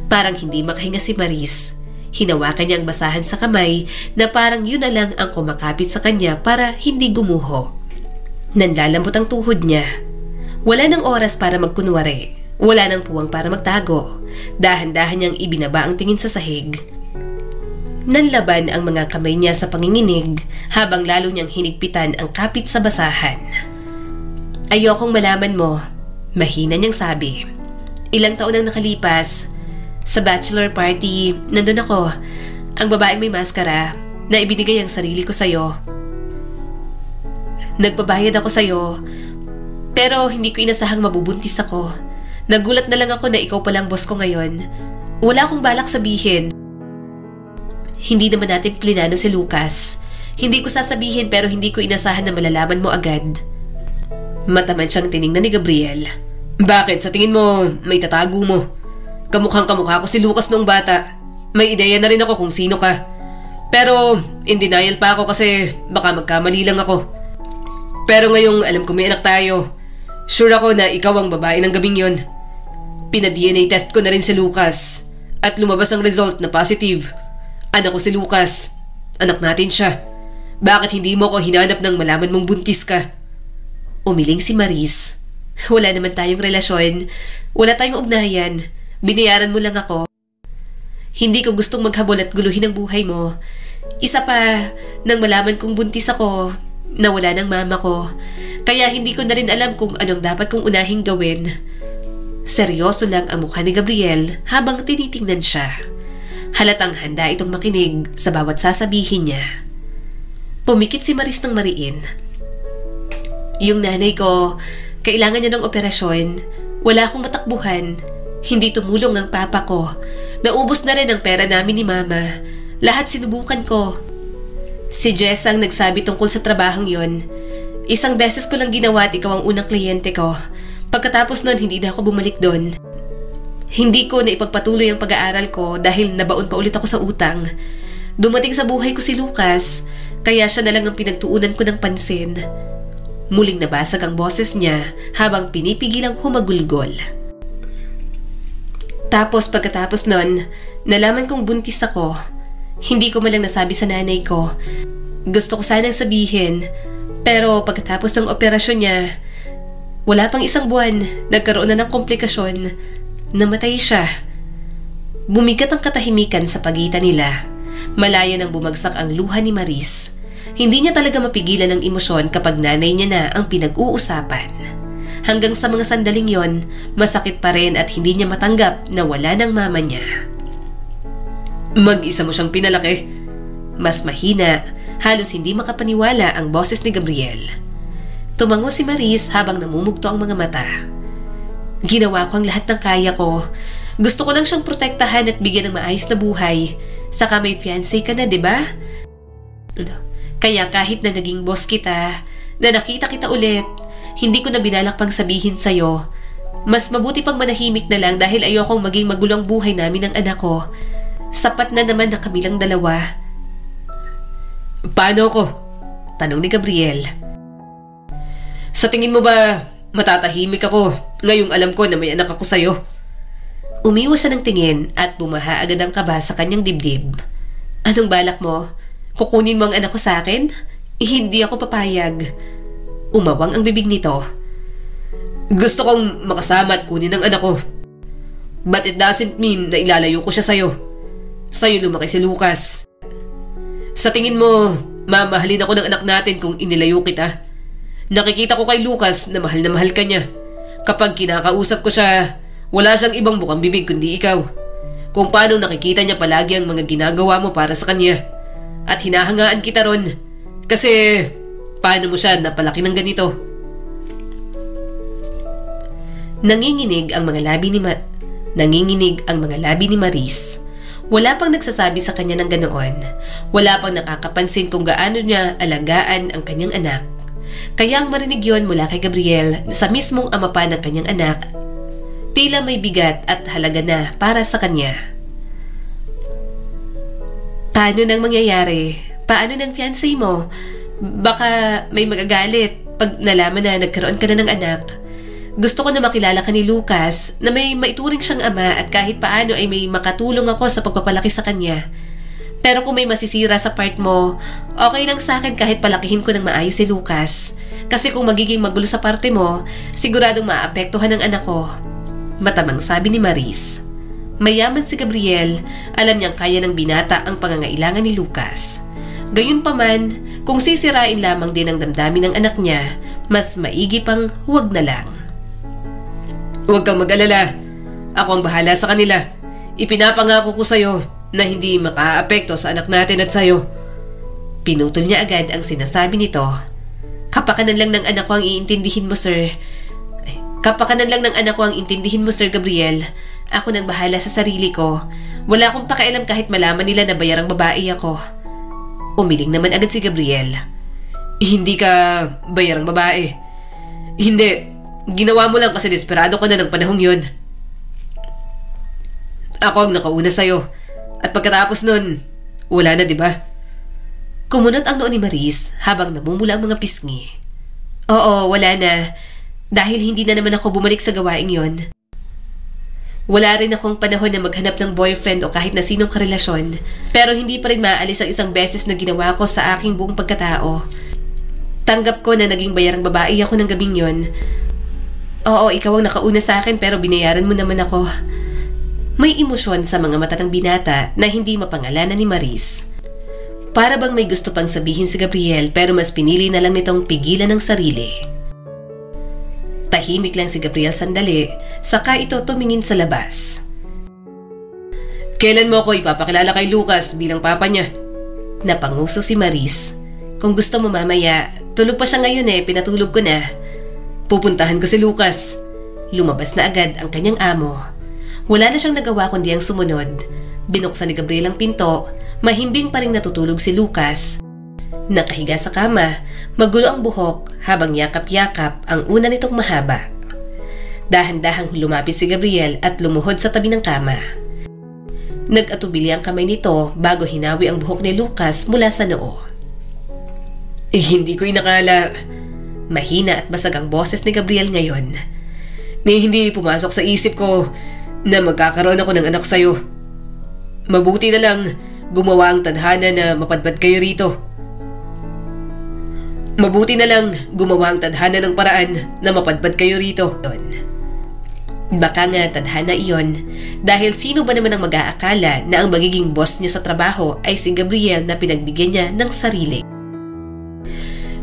A: Parang hindi makahinga si Maris. Hinawakan niya ang basahan sa kamay na parang yun na lang ang kumakapit sa kanya para hindi gumuho. Nanlalambot ang tuhod niya. Wala nang oras para magkunwari. Wala nang puwang para magtago. Dahan-dahan niyang ibinaba ang tingin sa sahig. Nanlaban ang mga kamay niya sa panginginig habang lalo niyang hinigpitan ang kapit sa basahan. Ayokong malaman mo, mahina niyang sabi. Ilang taon ang nakalipas. Sa bachelor party, nandun ako. Ang babaeng may maskara na ibinigay ang sarili ko sa'yo. Nagbabayad ako sa'yo, pero hindi ko inasahang mabubuntis ako. Nagulat na lang ako na ikaw palang boss ko ngayon. Wala akong balak sabihin. Hindi naman natin plinano si Lucas. Hindi ko sasabihin pero hindi ko inasahan na malalaman mo agad. Mataman siyang tiningnan ni Gabriel.
B: Bakit? Sa tingin mo, may tatago mo? Kamukhang-kamukha ko si Lucas noong bata. May ideya na rin ako kung sino ka. Pero in denial pa ako kasi baka magkamali lang ako. Pero ngayong alam ko may anak tayo, sure ako na ikaw ang babae ng gabing yon. Pina-DNA test ko na rin si Lucas at lumabas ang result na positive. Anak ko si Lucas. Anak natin siya. Bakit hindi mo ko hinanap nang malaman mong buntis ka?
A: Umiling si Maris. Wala naman tayong relasyon. Wala tayong ugnayan. Binayaran mo lang ako. Hindi ko gustong maghabol at guluhin ang buhay mo. Isa pa, nang malaman kong buntis ako, nawala ng mama ko. Kaya hindi ko na rin alam kung anong dapat kong unahing gawin. Seryoso lang ang mukha ni Gabriel habang tinitingnan siya. Halatang handa itong makinig sa bawat sasabihin niya. Pumikit si Maris ng mariin. Yung nanay ko, kailangan niya ng operasyon. Wala akong matakbuhan. Hindi tumulong ang papa ko. Naubos na rin ang pera namin ni mama. Lahat sinubukan ko. Si Jess ang nagsabi tungkol sa trabahong yon. Isang beses ko lang ginawa at ikaw ang unang kliyente ko. Pagkatapos nun, hindi na ako bumalik doon. Hindi ko na ipagpatuloy ang pag-aaral ko dahil nabaon pa ulit ako sa utang. Dumating sa buhay ko si Lucas, kaya siya na lang ang pinagtuunan ko ng pansin. Muling nabasag ang boses niya habang pinipigilang humagulgol. Tapos pagkatapos nun, nalaman kong buntis ako. Hindi ko malang nasabi sa nanay ko. Gusto ko sanang sabihin, pero pagkatapos ng operasyon niya, wala pang isang buwan, nagkaroon na ng komplikasyon. Namatay siya. Bumigat ang katahimikan sa pagitan nila. Malaya nang bumagsak ang luha ni Maris. Hindi niya talaga mapigilan ang emosyon kapag nanay niya na ang pinag-uusapan. Hanggang sa mga sandaling yon, masakit pa rin at hindi niya matanggap na wala ng mama niya.
B: Mag-isa mo siyang pinalaki.
A: Mas mahina, halos hindi makapaniwala ang boses ni Gabriel. Tumango si Maris habang namumugto ang mga mata. Ginawa ko ang lahat ng kaya ko. Gusto ko lang siyang protektahan at bigyan ng maayos na buhay. Saka may fiancé ka na, diba? Kaya kahit na naging boss kita, na nakita kita ulit, hindi ko na binalak pang sabihin sa'yo. Mas mabuti pang manahimik na lang dahil ayokong maging magulang buhay namin ng anak ko. Sapat na naman na kami lang dalawa.
B: Paano ko?
A: Tanong ni Gabriel.
B: Sa tingin mo ba matatahimik ako ngayong alam ko na may anak ako sa'yo?
A: Umiwas siya ng tingin at bumaha agad ang kaba sa kanyang dibdib. Anong balak mo? Kukunin mo ang anak ko sa akin? Hindi ako papayag. Umawang ang bibig nito.
B: Gusto kong makasama at kunin ang anak ko. But it doesn't mean na ilalayo ko siya sa'yo. Sa'yo lumaki si Lucas. Sa tingin mo, mamahalin ako ng anak natin kung inilayo kita? Nakikita ko kay Lucas na mahal ka niya. Kapag kinakausap ko siya, wala siyang ibang bukang bibig kundi ikaw. Kung paano nakikita niya palagi ang mga ginagawa mo para sa kanya. At hinahangaan kita ron. Kasi, paano mo siya napalaki ng ganito?
A: Nanginginig ang mga labi ni Maris. Wala pang nagsasabi sa kanya ng ganoon. Wala pang nakakapansin kung gaano niya alagaan ang kanyang anak. Kaya ang marinig yon mula kay Gabriel sa mismong ama pa ng kanyang anak, tila may bigat at halaga na para sa kanya. Paano nang mangyayari? Paano ng fiancé mo? Baka may magagalit pag nalaman na nagkaroon ka na ng anak. Gusto ko na makilala ka ni Lucas na may maituring siyang ama at kahit paano ay may makatulong ako sa pagpapalaki sa kanya. Pero kung may masisira sa part mo, okay lang sa akin kahit palakihin ko ng maayos si Lucas. Kasi kung magiging magulo sa parte mo, siguradong maapektuhan ng anak ko. Matamang sabi ni Maris. Mayaman si Gabriel, alam niyang kaya ng binata ang pangangailangan ni Lucas. Gayunpaman, kung sisirain lamang din ang damdamin ng anak niya, mas maigi pang huwag na lang.
B: Huwag kang mag-alala. Ako ang bahala sa kanila. Ipinapangako ko sa'yo na hindi makaapekto sa anak natin at sa'yo.
A: Pinutol niya agad ang sinasabi nito. Kapakanan lang ng anak ko ang iintindihin mo, Sir. Kapakanan lang ng anak ko ang intindihin mo, Sir Gabriel. Ako nang bahala sa sarili ko. Wala akong pakialam kahit malaman nila na bayarang babae ako. Umiling naman agad si Gabriel.
B: Hindi ka bayarang babae. Hindi. Ginawa mo lang kasi desperado ka na ng panahong yun. Ako ang nakauna sa'yo. At pagkatapos nun, wala na, diba?
A: Kumunot ang noo ni Maris habang namumula ang mga pisngi. Oo, wala na. Dahil hindi na naman ako bumalik sa gawaing yon. Wala rin akong panahon na maghanap ng boyfriend o kahit na sinong karelasyon. Pero hindi pa rin maaalis ang isang beses na ginawa ko sa aking buong pagkatao. Tanggap ko na naging bayarang babae ako ng gabing yon. Oo, ikaw ang nakauna sa akin pero binayaran mo naman ako. May emosyon sa mga mata ng binata na hindi mapangalanan ni Maris. Para bang may gusto pang sabihin si Gabriel pero mas pinili na lang nitong pigilan ng sarili. Tahimik lang si Gabriel sandali, saka ito tumingin sa labas.
B: Kailan mo ako ipapakilala kay Lucas bilang papa niya?
A: Napanguso si Maris. Kung gusto mo mamaya, tulog pa siya ngayon pinatulog ko na.
B: Pupuntahan ko si Lucas.
A: Lumabas na agad ang kanyang amo. Wala na siyang nagawa kundi ang sumunod. Binuksan ni Gabriel ang pinto, mahimbing pa rin natutulog si Lucas. Nakahiga sa kama, magulo ang buhok habang yakap-yakap ang una nitong mahaba. Dahan-dahang lumapit si Gabriel at lumuhod sa tabi ng kama. Nag-atubili ang kamay nito bago hinawi ang buhok ni Lucas mula sa noo.
B: Hindi ko inakala.
A: Mahina at basag ang boses ni Gabriel ngayon.
B: Hindi pumasok sa isip ko na magkakaroon ako ng anak sa'yo. Mabuti na lang gumawa ang tadhana na mapadpad kayo rito. Mabuti na lang gumawa ang tadhana ng paraan na mapadpad kayo rito.
A: Baka nga tadhana iyon dahil sino ba naman ang mag-aakala na ang magiging boss niya sa trabaho ay si Gabriel na pinagbigyan niya ng sarili.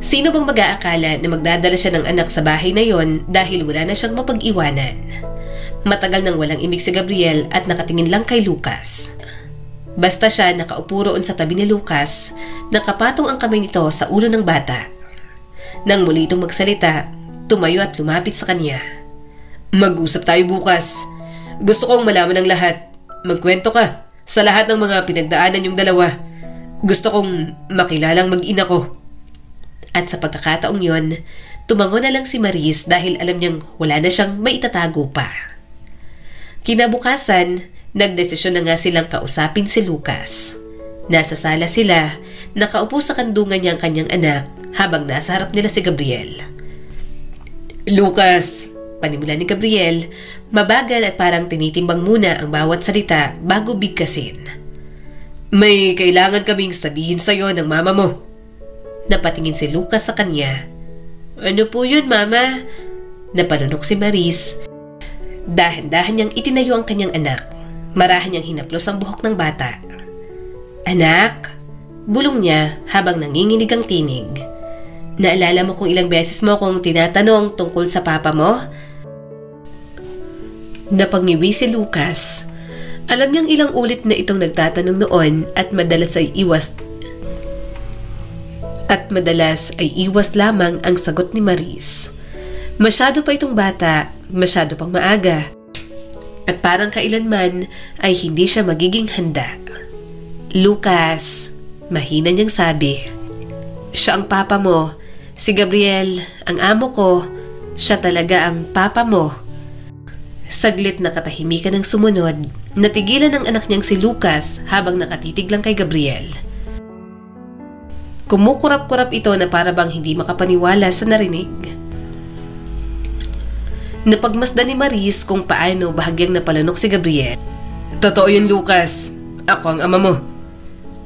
A: Sino bang mag-aakala na magdadala siya ng anak sa bahay na yon dahil wala na siyang mapag-iwanan? Matagal nang walang imik si Gabriel at nakatingin lang kay Lucas. Basta siya nakaupo roon sa tabi ni Lucas, nakapatong ang kamay nito sa ulo ng bata. Nang muli itong magsalita, tumayo at lumapit sa kanya.
B: Mag-usap tayo bukas. Gusto kong malaman ang lahat. Magkwento ka sa lahat ng mga pinagdaanan yung dalawa. Gusto kong makilalang mag-ina ko.
A: At sa pagkakataong yon, tumango na lang si Maris dahil alam niyang wala na siyang maitatago pa. Kinabukasan, nagdesisyon na nga silang kausapin si Lucas. Nasa sala sila, nakaupo sa kandungan niya ang kanyang anak habang nasa harap nila si Gabriel.
B: Lucas,
A: panimula ni Gabriel, mabagal at parang tinitimbang muna ang bawat salita bago bigkasin.
B: May kailangan kaming sabihin sa'yo ng mama mo.
A: Napatingin si Lucas sa kanya. Ano po yun, Mama? Napalunok si Maris. Dahan-dahan niyang itinayo ang kanyang anak. Marahan niyang hinaplos ang buhok ng bata. Anak? Bulong niya habang nanginginig ang tinig. Naalala mo kung ilang beses mo akong tinatanong tungkol sa papa mo? Napangiwi si Lucas. Alam niyang ilang ulit na itong nagtatanong noon at madalas ay iwas lamang ang sagot ni Maris. Masyado pa itong bata, masyado pang maaga. At parang kailanman ay hindi siya magiging handa. Lucas, mahina niyang sabi. Siya ang papa mo. Si Gabriel, ang amo ko. Siya talaga ang papa mo. Saglit na katahimikan ang sumunod. Natigilan ng anak niyang si Lucas habang nakatitig lang kay Gabriel. Kumukurap-kurap ito na para bang hindi makapaniwala sa narinig. Napagmasdan ni Maris kung paano bahagyang napalunok si Gabriel. Totoo yun, Lucas. Ako ang ama mo.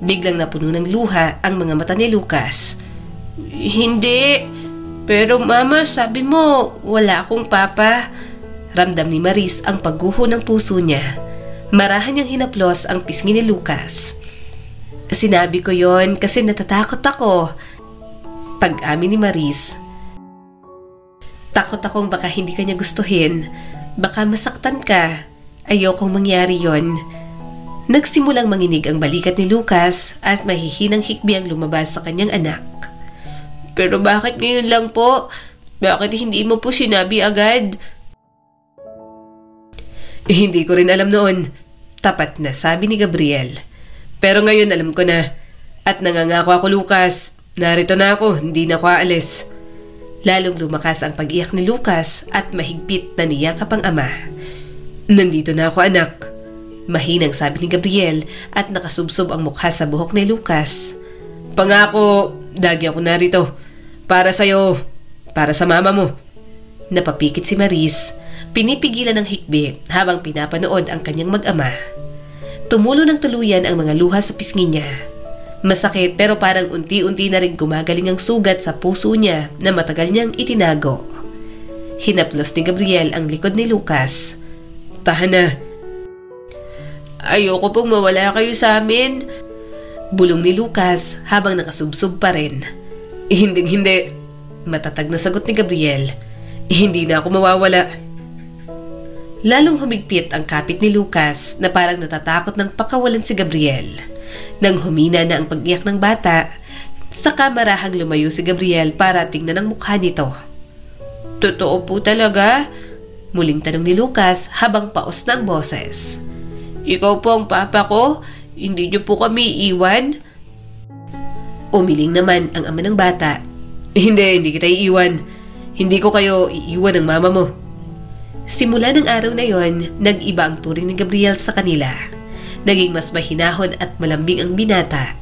A: Biglang napuno ng luha ang mga mata ni Lucas. Hindi. Pero Mama, sabi mo, wala akong papa. Ramdam ni Maris ang pagguho ng puso niya. Marahan niyang hinaplos ang pisngi ni Lucas. Sinabi ko yon kasi natatakot ako. Pag-amin ni Maris. Takot akong baka hindi ka niya gustuhin. Baka masaktan ka. Ayokong mangyari yon. Nagsimulang manginig ang balikat ni Lucas at mahihinang hikbi ang lumabas sa kanyang anak. Pero bakit ngayon lang po? Bakit hindi mo po sinabi agad? Hindi ko rin alam noon. Tapat na sabi ni Gabriel. Pero ngayon alam ko na. At nangangako ako, Lucas. Narito na ako, hindi na ako aalis. Lalong lumakas ang pag-iyak ni Lucas at mahigpit na niyakap ang ama. Nandito na ako, anak. Mahinang sabi ni Gabriel at nakasubsob ang mukha sa buhok ni Lucas. Pangako, lagi ako narito. Para sa'yo, para sa mama mo. Napapikit si Maris. Pinipigilan ng hikbi habang pinapanood ang kanyang mag-ama. Tumulo ng tuluyan ang mga luha sa pisngi niya. Masakit pero parang unti-unti na rin gumagaling ang sugat sa puso niya na matagal niyang itinago. Hinaplos ni Gabriel ang likod ni Lucas. Tahan na. Ayoko pong mawala kayo sa amin. Bulong ni Lucas habang nakasubsob pa rin. Hindi. Matatag na sagot ni Gabriel. Hindi na ako mawawala. Lalong humigpit ang kapit ni Lucas na parang natatakot ng pakawalan si Gabriel. Nang humina na ang pag-iyak ng bata, saka marahang lumayo si Gabriel para tingnan ang mukha nito. Totoo po talaga? Muling tanong ni Lucas habang paos na ang boses. Ikaw po ang papa ko? Hindi niyo po kami iiwan? Umiling naman ang ama ng bata. Hindi kita iiwan. Hindi ko kayo iiwan ng mama mo. Simula ng araw na yon, nag-iba ang turing ni Gabriel sa kanila. Naging mas mahinahon at malambing ang binata.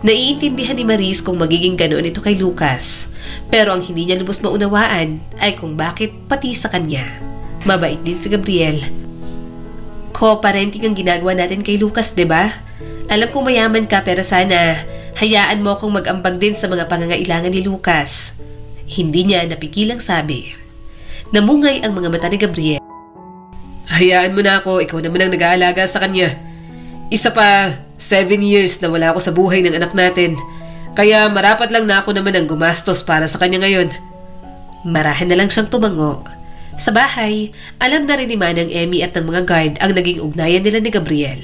A: Naiintindihan ni Maris kung magiging ganoon ito kay Lucas. Pero ang hindi niya lubos maunawaan ay kung bakit pati sa kanya. Mabait din si Gabriel. Co-parenting ang ginagawa natin kay Lucas, diba? Alam kong mayaman ka pero sana hayaan mo akong mag-ambag din sa mga pangangailangan ni Lucas. Hindi niya napigilang sabi. Namungay ang mga mata ni Gabriel. Hayaan mo na ako, ikaw naman ang nag-aalaga sa kanya. Isa pa, 7 years na wala ako sa buhay ng anak natin. Kaya marapat lang na ako naman ang gumastos para sa kanya ngayon. Marahan na lang siyang tumango. Sa bahay, alam na rin ni Manang Emmy at ng mga guard ang naging ugnayan nila ni Gabriel.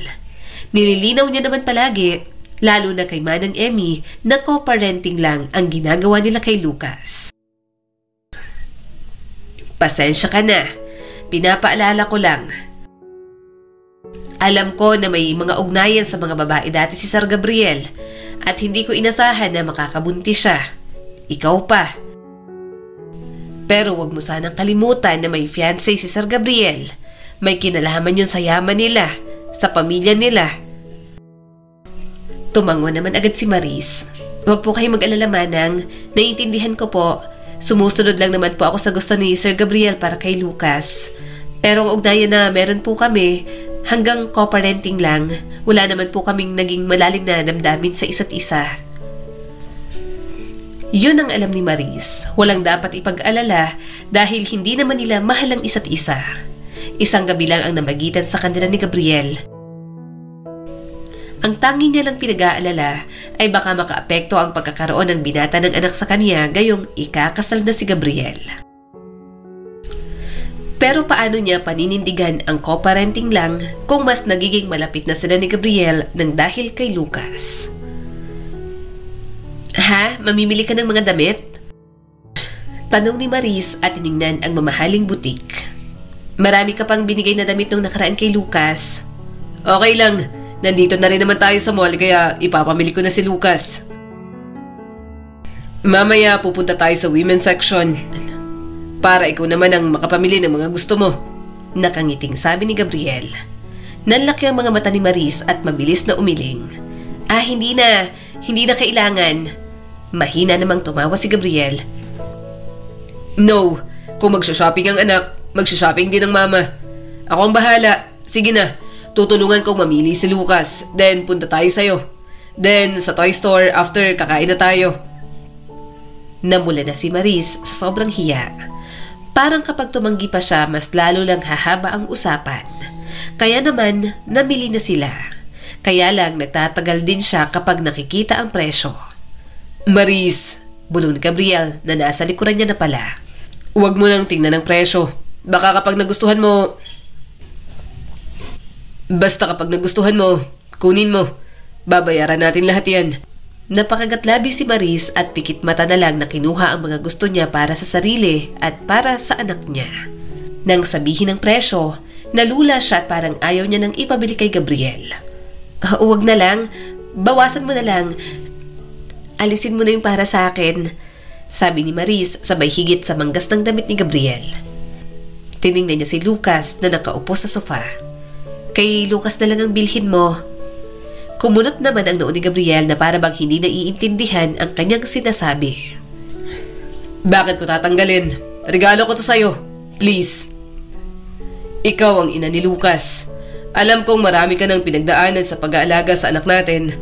A: Nililinaw niya naman palagi, lalo na kay Manang Emmy, na co-parenting lang ang ginagawa nila kay Lucas. Pasensya ka na. Pinapaalala ko lang. Alam ko na may mga ugnayan sa mga babae dati si Sir Gabriel at hindi ko inasahan na makakabuntis siya. Ikaw pa. Pero wag mo sanang kalimutan na may fiancé si Sir Gabriel. May kinalaman yun sa yaman nila, sa pamilya nila. Tumango naman agad si Maris. Wag po kayo mag-alala, Manang. Naiintindihan ko po. Sumusunod lang naman po ako sa gusto ni Sir Gabriel para kay Lucas. Pero ang ugnayan na meron po kami, hanggang co-parenting lang, wala naman po kaming naging malalim na damdamin sa isa't isa. Yun ang alam ni Maris. Walang dapat ipag-alala dahil hindi naman nila mahal ang isa't isa. Isang gabi lang ang namagitan sa kanila ni Gabriel. Ang tangi niya lang pinag-aalala ay baka makaapekto ang pagkakaroon ng binata ng anak sa kanya gayong ikakasal na si Gabriel. Pero paano niya paninindigan ang co-parenting lang kung mas nagiging malapit na sila ni Gabriel nang dahil kay Lucas? Ha? Mamimili ka ng mga damit? Tanong ni Maris at tiningnan ang mamahaling butik. Marami ka pang binigay na damit nung nakaraan kay Lucas.
B: Okay lang. Nandito na rin naman tayo sa mall kaya ipapamili ko na si Lucas. Mamaya pupunta tayo sa women's section. Para ikaw naman ang makapamili ng mga gusto mo.
A: Nakangiting sabi ni Gabriel. Nanlaki ang mga mata ni Maris at mabilis na umiling. Hindi na kailangan. Mahina namang tumawa si Gabriel.
B: No, kung magsha-shopping ang anak, magsha-shopping din ang mama. Ako ang bahala. Sige na. Tutulungan kong mamili si Lucas. Then, punta tayo sa'yo. Then, sa toy store, after, kakain na tayo.
A: Namula na si Maris sa sobrang hiya. Parang kapag tumanggi pa siya, mas lalo lang hahaba ang usapan. Kaya naman, namili na sila. Kaya lang, nagtatagal din siya kapag nakikita ang presyo.
B: Maris,
A: bulong ni Gabriel na nasa likuran niya na pala.
B: Huwag mo nang tingnan ang presyo. Baka kapag nagustuhan mo... Basta kapag nagustuhan mo, kunin mo. Babayaran natin lahat yan.
A: Napakagatlabi si Maris at pikit mata na lang na kinuha ang mga gusto niya para sa sarili at para sa anak niya. Nang sabihin ng presyo, nalula siya at parang ayaw niya nang ipabili kay Gabriel. Huwag na lang, bawasan mo na lang. Alisin mo na yung para sa akin, sabi ni Maris sabay higit sa manggas ng damit ni Gabriel. Tiningnan niya si Lucas na nakaupo sa sofa. Kay Lucas na lang ang bilhin mo. Kumunot naman ang noo ni Gabriel na para bang hindi naiintindihan ang kanyang sinasabi.
B: Bakit ko tatanggalin? Regalo ko to sa'yo. Please. Ikaw ang ina ni Lucas. Alam kong marami ka nang pinagdaanan sa pag-aalaga sa anak natin.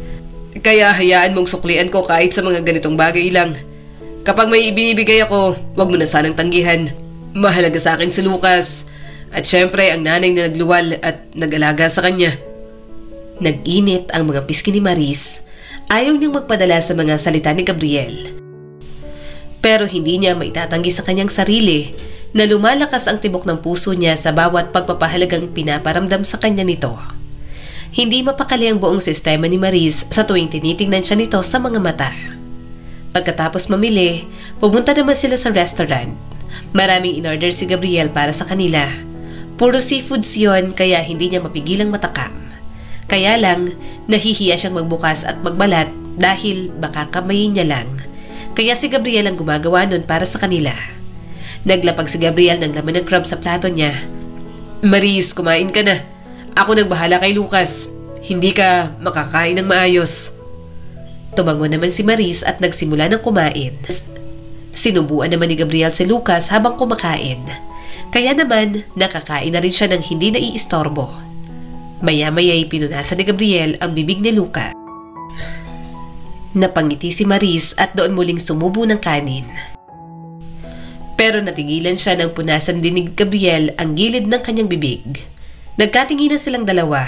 B: Kaya hayaan mong suklian ko kahit sa mga ganitong bagay lang. Kapag may ibinibigay ako, wag mo na sanang tanggihan. Mahalaga sa akin si Lucas. At syempre ang nanay na nagluwal at nag-alaga sa kanya.
A: Nag-init ang mga piski ni Maris. Ayaw niyang magpadala sa mga salita ni Gabriel. Pero hindi niya maitatanggi sa kanyang sarili na lumalakas ang tibok ng puso niya sa bawat pagpapahalagang pinaparamdam sa kanya nito. Hindi mapakali ang buong sistema ni Maris sa tuwing tinitingnan siya nito sa mga mata. Pagkatapos mamili, pumunta naman sila sa restaurant. Maraming in-order si Gabriel para sa kanila. Puro seafoods yon kaya hindi niya mapigilang matakam. Kaya lang, nahihiya siyang magbukas at magbalat dahil baka kamayin niya lang. Kaya si Gabriel ang gumagawa nun para sa kanila. Naglapag si Gabriel ng laman ng crab sa plato niya.
B: Maris, kumain ka na. Ako nagbahala kay Lucas. Hindi ka makakain ng maayos.
A: Tumango naman si Maris at nagsimula ng kumain. Sinubuan naman ni Gabriel si Lucas habang kumakain. Kaya naman, nakakain na rin siya ng hindi naiistorbo. Maya-maya'y pinunasan ni Gabriel ang bibig ni Lucas. Napangiti si Maris at doon muling sumubo ng kanin. Pero natigilan siya nang punasan din ni Gabriel ang gilid ng kanyang bibig. Nagkatinginan silang dalawa.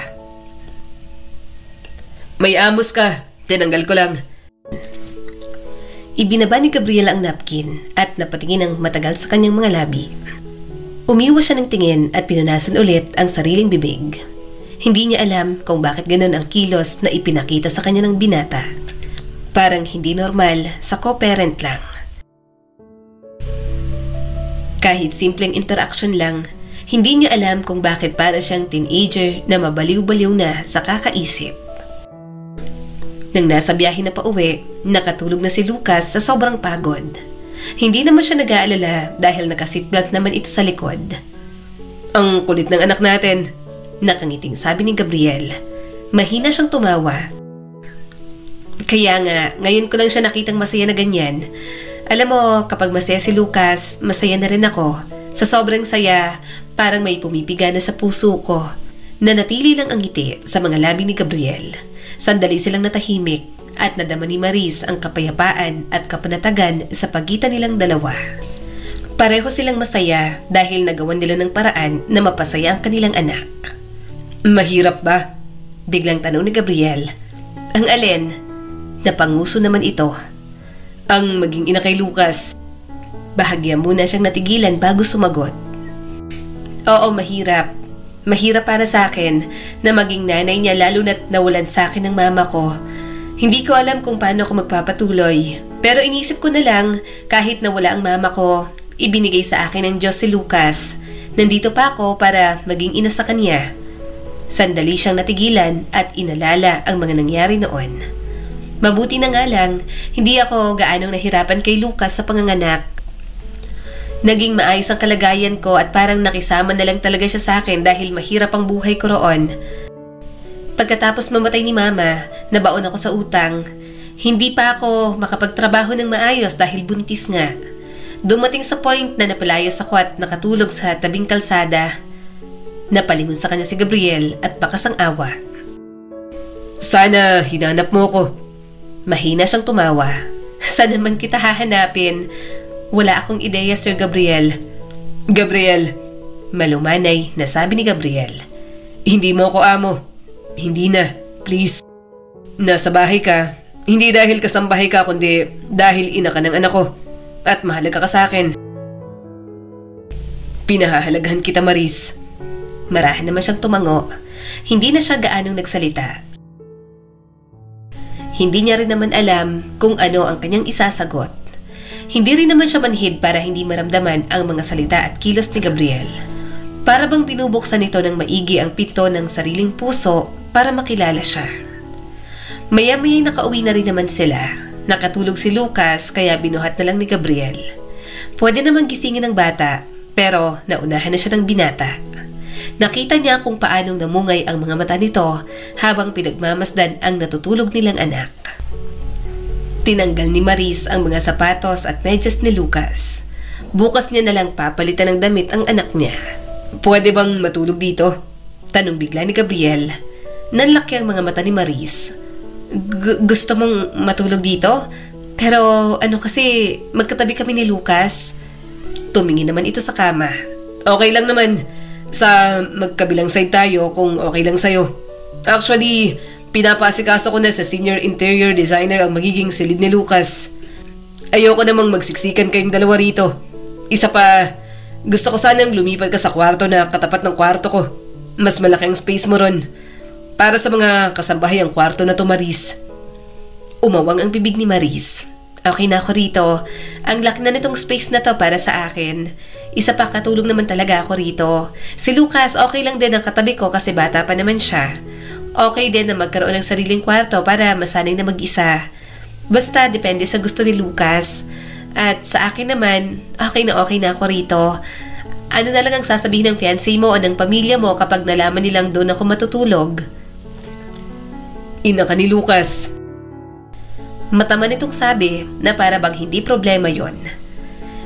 B: May amos ka, tinanggal ko lang.
A: Ibinaba ni Gabriel ang napkin at napatingin ng matagal sa kanyang mga labi. Umiwas siya ng tingin at pinunasan ulit ang sariling bibig. Hindi niya alam kung bakit ganon ang kilos na ipinakita sa kanya ng binata. Parang hindi normal sa co-parent lang. Kahit simpleng interaction lang, hindi niya alam kung bakit para siyang teenager na mabaliw-baliw na sa kakaisip. Nang nasa biyahe na pauwi, nakatulog na si Lucas sa sobrang pagod. Hindi naman siya nag-aalala dahil naka-seatbelt naman ito sa likod.
B: Ang kulit ng anak natin,
A: nakangiting sabi ni Gabriel. Mahina siyang tumawa. Kaya nga, ngayon ko lang siya nakitang masaya na ganyan. Alam mo, kapag masaya si Lucas, masaya na rin ako. Sa sobrang saya, parang may pumipiga na sa puso ko. Nanatili lang ang ngiti sa mga labi ni Gabriel. Sandali silang natahimik at nadama ni Maris ang kapayapaan at kapanatagan sa pagitan nilang dalawa. Pareho silang masaya dahil nagawan nila ng paraan na mapasaya ang kanilang anak.
B: Mahirap ba?
A: Biglang tanong ni Gabriel. Ang alin? Napanguso naman ito.
B: Ang maging ina kay Lucas.
A: Bahagya muna siyang natigilan bago sumagot. Oo, mahirap. Mahirap para sa akin na maging nanay niya lalo na't nawalan sa akin ng mama ko. Hindi ko alam kung paano ako magpapatuloy. Pero inisip ko na lang, kahit nawala ang mama ko, ibinigay sa akin ng Diyos si Lucas. Nandito pa ako para maging ina sa kanya. Sandali siyang natigilan at inalala ang mga nangyari noon. Mabuti na nga lang, hindi ako gaanong nahirapan kay Lucas sa panganganak. Naging maayos ang kalagayan ko at parang nakisama na lang talaga siya sa akin dahil mahirap ang buhay ko roon. Pagkatapos mamatay ni Mama, nabaon ako sa utang. Hindi pa ako makapagtrabaho ng maayos dahil buntis nga. Dumating sa point na napalayas ako at nakatulog sa tabing kalsada. Napalingon sa kanya si Gabriel at bakas ang awa.
B: Sana hinanap mo ko.
A: Mahina siyang tumawa. Saan naman kita hahanapin? Wala akong ideya, Sir Gabriel.
B: Gabriel,
A: malumanay na sabi ni Gabriel.
B: Hindi mo ako amo. Hindi na, please. Nasa bahay ka, hindi dahil kasambahay ka kundi dahil ina ka ng anak ko. At mahalaga ka sa akin. Pinahahalagahan kita, Maris.
A: Marahan naman siyang tumango. Hindi na siya gaanong nagsalita. Hindi niya rin naman alam kung ano ang kanyang isasagot. Hindi rin naman siya manhid para hindi maramdaman ang mga salita at kilos ni Gabriel. Para bang binubuksan nito ng maigi ang pinto ng sariling puso para makilala siya. Maya-maya'y nakauwi na rin naman sila. Nakatulog si Lucas kaya binuhat na lang ni Gabriel. Pwede namang gisingin ng bata pero naunahan na siya ng binata. Nakita niya kung paanong namungay ang mga mata nito habang pinagmamasdan ang natutulog nilang anak. Tinanggal ni Maris ang mga sapatos at medyas ni Lucas. Bukas niya na lang papalitan ng damit ang anak niya.
B: Pwede bang matulog dito?
A: Tanong bigla ni Gabriel. Nanlaki ang mga mata ni Maris. Gusto mong matulog dito? Pero ano kasi, magkatabi kami ni Lucas. Tumingin naman ito sa kama.
B: Okay lang naman. Sa magkabilang side tayo kung okay lang sa'yo. Actually, pinapasikaso ko na sa senior interior designer ang magiging silid ni Lucas. Ayoko namang magsiksikan kayong dalawa rito. Isa pa, gusto ko sanang lumipat ka sa kwarto na katapat ng kwarto ko. Mas malaki ang space mo ron. Para sa mga kasambahay ang kwarto na to, Maris.
A: Umawang ang bibig ni Maris. Okay na ako rito. Ang laki na nitong space na to para sa akin. Isa pa, katulog naman talaga ako rito. Si Lucas, okay lang din ang katabi ko kasi bata pa naman siya. Okay din na magkaroon ng sariling kwarto para masanay na mag-isa. Basta, depende sa gusto ni Lucas. At sa akin naman, okay na ako rito. Ano na lang ang sasabihin ng fiancé mo o ng pamilya mo kapag nalaman nilang doon ako matutulog?
B: Ina ka ni Lucas.
A: Mataman itong sabi na para bang hindi problema yon.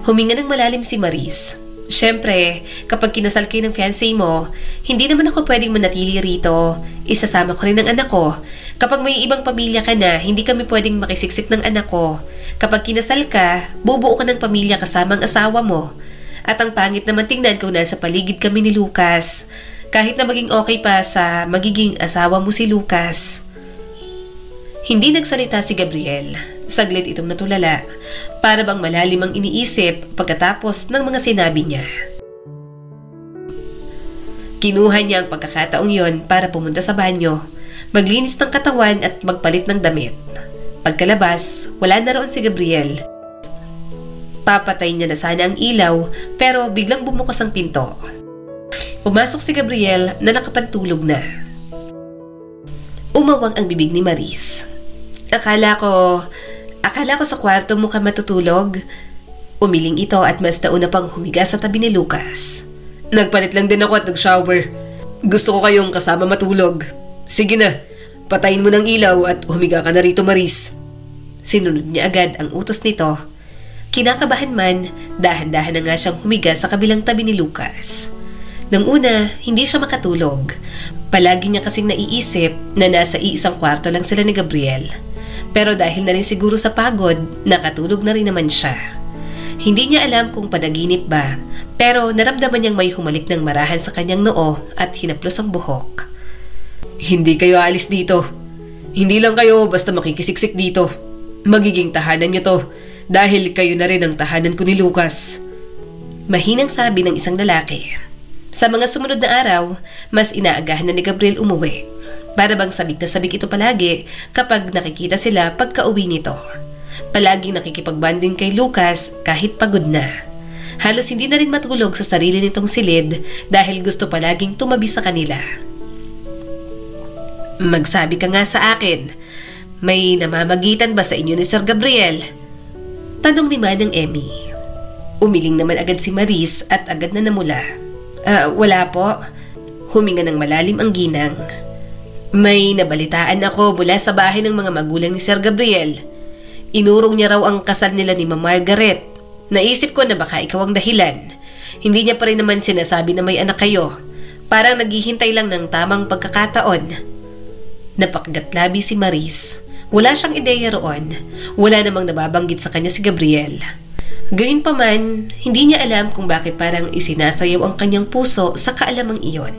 A: Huminga ng malalim si Maris. Siyempre, kapag kinasal kayo ng fiancé mo, hindi naman ako pwedeng manatili rito. Isasama ko rin ang anak ko. Kapag may ibang pamilya ka na, hindi kami pwedeng makisiksik ng anak ko. Kapag kinasal ka, bubuo ka ng pamilya kasama ang asawa mo. At ang pangit naman tingnan kung nasa paligid kami ni Lucas. Kahit na maging okay pa sa magiging asawa mo si Lucas. Hindi nagsalita si Gabriel. Saglit itong natulala. Para bang malalim ang iniisip pagkatapos ng mga sinabi niya. Kinuha niya ang pagkakataong yon para pumunta sa banyo, maglinis ng katawan at magpalit ng damit. Pagkalabas, wala na roon si Gabriel. Papatay niya na sana ang ilaw pero biglang bumukas ang pinto. Pumasok si Gabriel na nakapantulog na. Umawang ang bibig ni Maris. Akala ko sa kwarto mo ka matutulog. Umiling ito at mas nauna pang humiga sa tabi ni Lucas.
B: Nagpalit lang din ako at nag-shower. Gusto ko kayong kasama matulog. Sige na, patayin mo ng ilaw at humiga ka na rito, Maris.
A: Sinunod niya agad ang utos nito. Kinakabahan man, dahan-dahan na nga siyang humiga sa kabilang tabi ni Lucas. Nang una, hindi siya makatulog. Palagi niya kasing naiisip na nasa iisang kwarto lang sila ni Gabriel. Pero dahil na rin siguro sa pagod, nakatulog na rin naman siya. Hindi niya alam kung panaginip ba, pero naramdaman niyang may humalik ng marahan sa kanyang noo at hinaplos ang buhok.
B: Hindi kayo alis dito. Hindi lang kayo basta makikisiksik dito. Magiging tahanan niyo to dahil kayo na rin ang tahanan ko ni Lucas.
A: Mahinang sabi ng isang lalaki. Sa mga sumunod na araw, mas inaagahan na ni Gabriel umuwi. Para bang sabik na sabik ito palagi kapag nakikita sila pagka-uwi nito. Palaging nakikipagbanding kay Lucas kahit pagod na. Halos hindi na rin matulog sa sarili nitong silid dahil gusto palaging tumabi sa kanila. Magsabi ka nga sa akin, may namamagitan ba sa inyo ni Sir Gabriel? Tanong ni Manang Emmy. Umiling naman agad si Maris at agad na namula. Wala po. Huminga ng malalim ang ginang. May nabalitaan ako mula sa bahay ng mga magulang ni Sir Gabriel. Inurong niya raw ang kasal nila ni Ma'am Margaret. Naisip ko na baka ikaw ang dahilan. Hindi niya pa rin naman sinasabi na may anak kayo. Parang naghihintay lang ng tamang pagkakataon. Napakgatlabi si Maris. Wala siyang ideya roon. Wala namang nababanggit sa kanya si Gabriel. Gayunpaman, hindi niya alam kung bakit parang isinasayaw ang kanyang puso sa kaalamang iyon.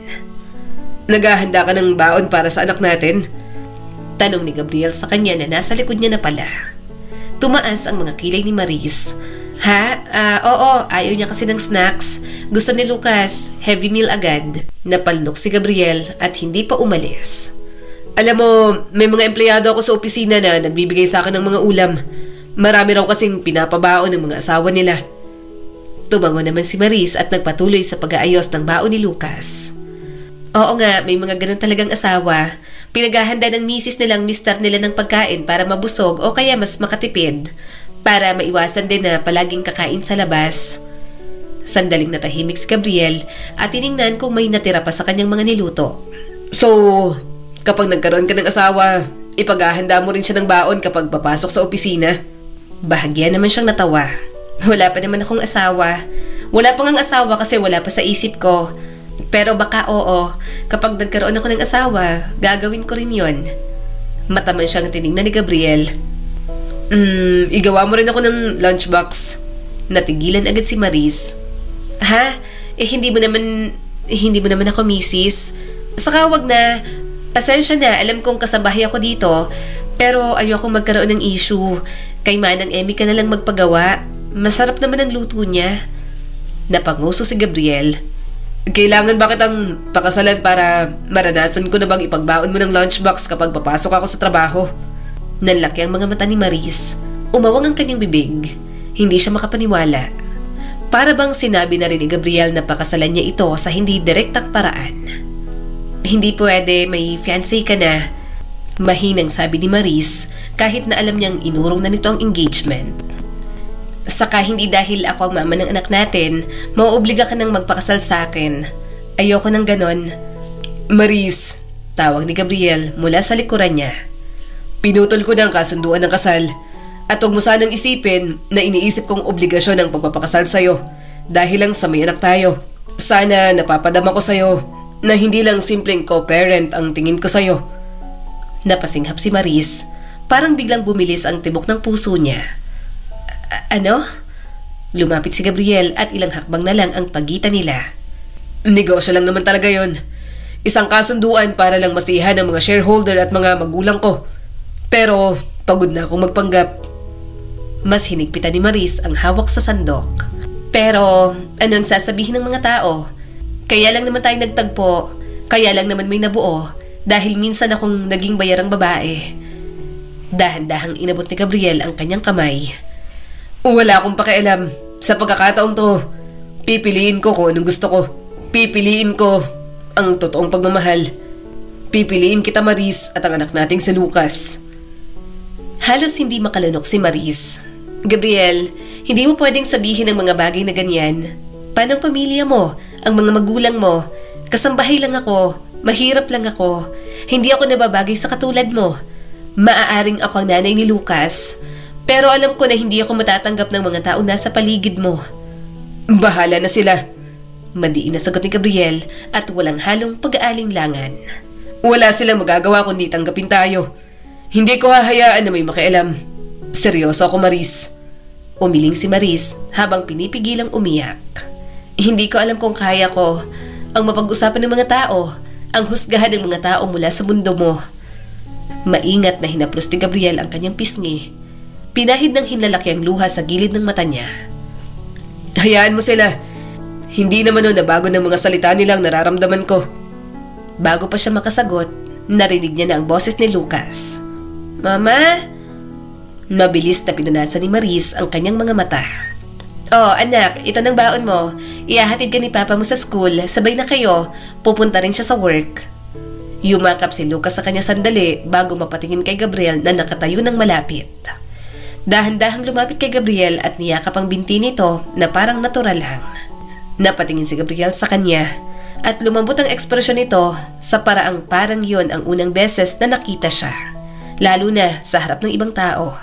B: Naghahanda ka ng baon para sa anak natin?
A: Tanong ni Gabriel sa kanya na nasa likod niya na pala. Tumaas ang mga kilay ni Maris. Oo, ayaw niya kasi ng snacks. Gusto ni Lucas, heavy meal agad. Napalnok si Gabriel at hindi pa umalis.
B: Alam mo, may mga empleyado ako sa opisina na nagbibigay sa akin ng mga ulam. Marami raw kasing pinapabaon ng mga asawa nila.
A: Tumango naman si Maris at nagpatuloy sa pag-aayos ng baon ni Lucas. Oo nga, may mga ganun talagang asawa. Pinaghahanda ng misis nilang mister nila ng pagkain para mabusog o kaya mas makatipid. Para maiwasan din na palaging kakain sa labas. Sandaling natahimik si Gabriel at tiningnan kung may natira pa sa kanyang mga niluto.
B: So, kapag nagkaroon ka ng asawa, ipaghahanda mo rin siya ng baon kapag papasok sa opisina?
A: Bahagya naman siyang natawa. Wala pa naman akong asawa. Wala pa ngang asawa kasi wala pa sa isip ko. Pero baka oo, kapag nagkaroon ako ng asawa, gagawin ko rin yon. Mataman siyang tinignan ni Gabriel.
B: Igawa mo rin ako ng lunchbox.
A: Natigilan agad si Maris. Ha? Hindi mo naman ako misis. Saka wag na. Pasensya na, alam kong kasabahay ako dito. Pero ayoko magkaroon ng issue. Kay Manang Emmy ka na lang magpagawa. Masarap naman ang luto niya. Napanguso si Gabriel.
B: Kailangan ba kitang pakasalan para maranasan ko na bang ipagbaon mo ng lunchbox kapag papasok ako sa trabaho?
A: Nanlaki ang mga mata ni Maris. Umawang ang kanyang bibig. Hindi siya makapaniwala. Para bang sinabi na rin ni Gabriel na pakasalan niya ito sa hindi direktang paraan. Hindi pwede, may fiancé ka na. Mahinang sabi ni Maris kahit na alam niyang inurong na nito ang engagement. Saka hindi dahil ako ang mama ng anak natin, mauobliga ka nang magpakasal sa akin. Ayoko ng ganon.
B: Maris,
A: tawag ni Gabriel mula sa likuran niya.
B: Pinutol ko ng kasunduan ng kasal. At huwag mo sanang isipin na iniisip kong obligasyon ang pagpapakasal sa'yo dahil lang sa may anak tayo. Sana napapadama ko sa'yo na hindi lang simpleng co-parent ang tingin ko sa'yo.
A: Napasinghap si Maris. Parang biglang bumilis ang tibok ng puso niya. Ano? Lumapit si Gabriel at ilang hakbang na lang ang pagitan nila.
B: Negosyo lang naman talaga yon. Isang kasunduan para lang masiyahan ng mga shareholder at mga magulang ko. Pero pagod na akong magpanggap.
A: Mas hinigpitan ni Maris ang hawak sa sandok. Pero ano ang sasabihin ng mga tao? Kaya lang naman tayo nagtagpo. Kaya lang naman may nabuo. Dahil minsan akong naging bayarang babae. Dahan-dahang inabot ni Gabriel ang kanyang kamay.
B: Wala akong pakialam. Sa pagkakataong to, pipiliin ko kung anong gusto ko. Pipiliin ko ang totoong pagmamahal. Pipiliin kita, Maris, at ang anak nating si Lucas.
A: Halos hindi makalunok si Maris. Gabriel, hindi mo pwedeng sabihin ang mga bagay na ganyan. Paano ang pamilya mo? Ang mga magulang mo? Kasambahay lang ako. Mahirap lang ako. Hindi ako nababagay sa katulad mo. Maaaring ako ang nanay ni Lucas. Pero alam ko na hindi ako matatanggap ng mga taong nasa paligid mo.
B: Bahala na sila.
A: Madiin na sagot ni Gabriel at walang halong pag-aalinlangan.
B: Wala silang magagawa kundi tanggapin tayo. Hindi ko hahayaan na may makialam. Seryoso ako, Maris.
A: Umiling si Maris habang pinipigilang umiyak. Hindi ko alam kung kaya ko ang mapag-usapan ng mga tao, ang husgahan ng mga tao mula sa mundo mo. Maingat na hinaplos ni Gabriel ang kanyang pisngi. Pinahid ng hinlalaki ang luha sa gilid ng mata niya.
B: Hayaan mo sila. Hindi naman na bago ng mga salita nilang nararamdaman ko.
A: Bago pa siya makasagot, narinig niya na ang boses ni Lucas. Mama? Mabilis na pinunasan ni Maris ang kanyang mga mata. Oh, anak, ito ng baon mo. Ihahatid ka ni Papa mo sa school. Sabay na kayo. Pupunta rin siya sa work. Yumakap si Lucas sa kanya sandali bago mapatingin kay Gabriel na nakatayo ng malapit. Dahan-dahang lumapit kay Gabriel at niyakap ang binti nito na parang natural lang. Napatingin si Gabriel sa kanya at lumambot ang ekspresyon nito sa paraang parang yon ang unang beses na nakita siya, lalo na sa harap ng ibang tao.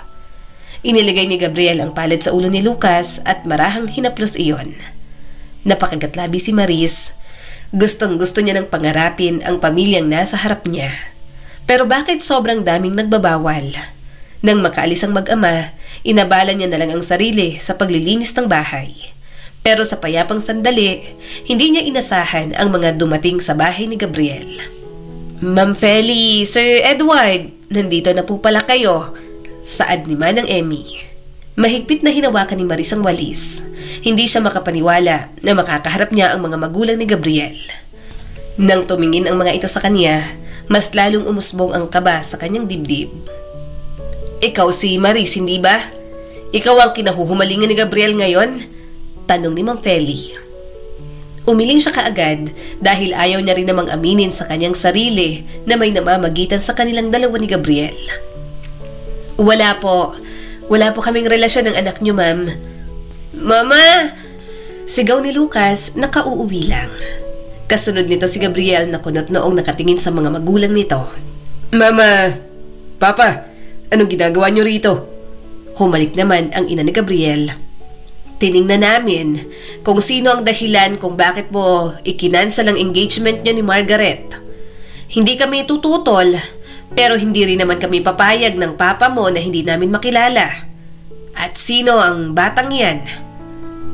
A: Iniligay ni Gabriel ang palad sa ulo ni Lucas at marahang hinaplos iyon. Napakagatlabi si Maris. Gustong-gusto niya ng pangarapin ang pamilyang nasa harap niya. Pero bakit sobrang daming nagbabawal? Nang makaalis ang mag-ama, inabala niya na lang ang sarili sa paglilinis ng bahay. Pero sa payapang sandali, hindi niya inasahan ang mga dumating sa bahay ni Gabriel. Ma'am Feli, Sir Edward, nandito na po pala kayo. Saad ni Manang Emmy. Mahigpit na hinawakan ni Maris ang walis. Hindi siya makapaniwala na makakaharap niya ang mga magulang ni Gabriel. Nang tumingin ang mga ito sa kanya, mas lalong umusbong ang kaba sa kanyang dibdib. Ikaw si Maris, hindi ba? Ikaw ang kinahuhumalingan ni Gabriel ngayon? Tanong ni Ma'am Feli. Umiling siya kaagad dahil ayaw niya rin namang aminin sa kanyang sarili na may namamagitan sa kanilang dalawa ni Gabriel. Wala po kaming relasyon ng anak niyo, ma'am. Mama! Sigaw ni Lucas na kauuwi lang. Kasunod nito si Gabriel na kunot noong nakatingin sa mga magulang nito.
B: Mama! Papa! Anong ginagawa niyo rito?
A: Humalik naman ang ina ni Gabriel. Tiningnan namin kung sino ang dahilan kung bakit mo ikinansel ang engagement niya ni Margaret. Hindi kami tututol, pero hindi rin naman kami papayag ng papa mo na hindi namin makilala. At sino ang batang yan?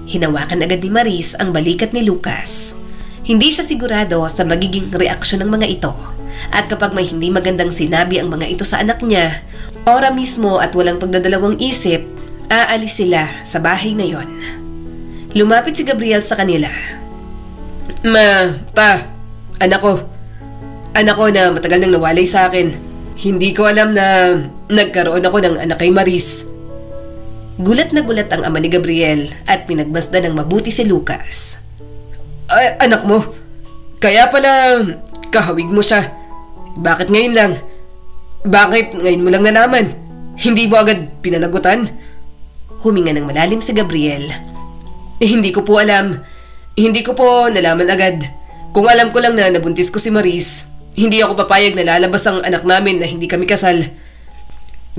A: Hinawakan agad ni Maris ang balikat ni Lucas. Hindi siya sigurado sa magiging reaksyon ng mga ito. At kapag may hindi magandang sinabi ang mga ito sa anak niya, ora mismo at walang pagdadalawang isip, aalis sila sa bahay na yon. Lumapit si Gabriel sa kanila. Anak ko na matagal nang nawalay sa akin. Hindi ko alam na nagkaroon ako ng anak kay Maris. Gulat na gulat ang ama ni Gabriel at pinagmasdan ng mabuti si Lucas.
B: Ay, anak mo? Kaya pala kahawig mo siya. Bakit ngayon lang? Bakit ngayon mo lang nalaman? Hindi mo agad pinanagutan?
A: Huminga ng malalim si Gabriel.
B: Hindi ko po alam. Hindi ko po nalaman agad. Kung alam ko lang na nabuntis ko si Maris, hindi ako papayag na lalabas ang anak namin na hindi kami kasal.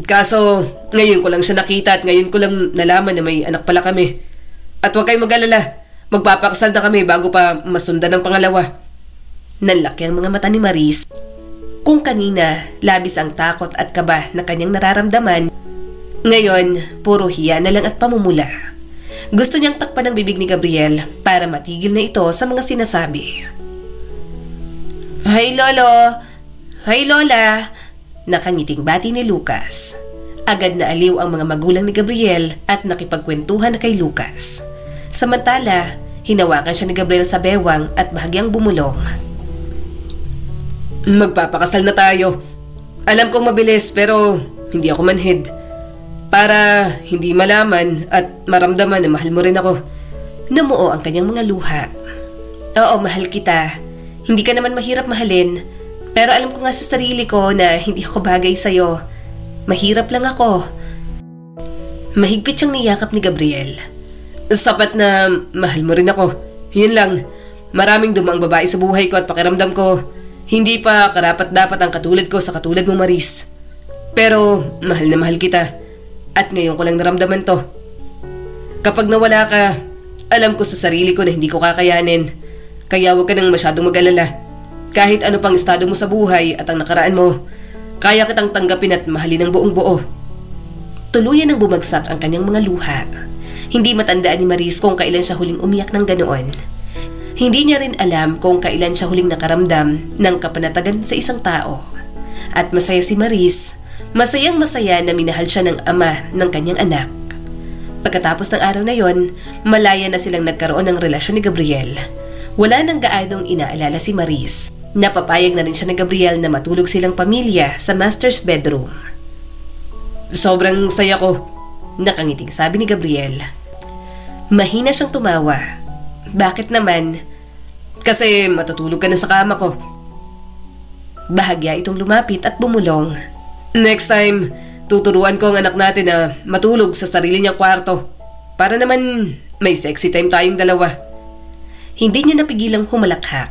B: Kaso, ngayon ko lang siya nakita at ngayon ko lang nalaman na may anak pala kami. At huwag kayong mag-alala, magpapakasal na kami bago pa masundan ng pangalawa.
A: Nanlaki ang mga mata ni Maris. Kung kanina, labis ang takot at kaba na kanyang nararamdaman, ngayon, puro hiya na lang at pamumula. Gusto niyang takpan ang bibig ni Gabriel para matigil na ito sa mga sinasabi. Hi, Lolo! Hi, Lola! Nakangiting bati ni Lucas. Agad na aliw ang mga magulang ni Gabriel at nakipagkwentuhan na kay Lucas. Samantala, hinawakan siya ni Gabriel sa bewang at bahagyang bumulong.
B: Magpapakasal na tayo. Alam kong mabilis pero hindi ako manhid. Para hindi malaman at maramdaman na mahal mo rin ako.
A: Namuo ang kanyang mga luha. Oo, mahal kita. Hindi ka naman mahirap mahalin. Pero alam ko nga sa sarili ko na hindi ako bagay sa'yo. Mahirap lang ako. Mahigpit siyang niyakap ni Gabriel.
B: Sapat na mahal mo rin ako. Yun lang. Maraming dumaang babae sa buhay ko at pakiramdam ko, hindi pa karapat-dapat ang katulad ko sa katulad mo, Maris. Pero mahal na mahal kita. At ngayon ko lang naramdaman to. Kapag nawala ka, alam ko sa sarili ko na hindi ko kakayanin. Kaya huwag ka nang masyadong mag-alala. Kahit ano pang estado mo sa buhay at ang nakaraan mo, Kaya kitang tanggapin at mahalin ng buong buo.
A: Tuluyan ng bumagsak ang kanyang mga luha. Hindi matandaan ni Maris kung kailan siya huling umiyak ng ganoon. Hindi niya rin alam kung kailan siya huling nakaramdam ng kapanatagan sa isang tao. At masaya si Maris, masayang masaya na minahal siya ng ama ng kanyang anak. Pagkatapos ng araw na yon, malaya na silang nagkaroon ng relasyon ni Gabriel. Wala nang gaanong inaalala si Maris. Napapayag na rin siya ni Gabriel na matulog silang pamilya sa master's bedroom.
B: Sobrang saya ko,
A: nakangiting sabi ni Gabriel. Mahina siyang tumawa. Bakit naman?
B: Kasi matutulog ka na sa kama ko.
A: Bahagya itong lumapit at bumulong.
B: Next time, tuturuan ko ang anak natin na matulog sa sarili niyang kwarto. Para naman may sexy time tayong dalawa.
A: Hindi niya napigilang humalakhak.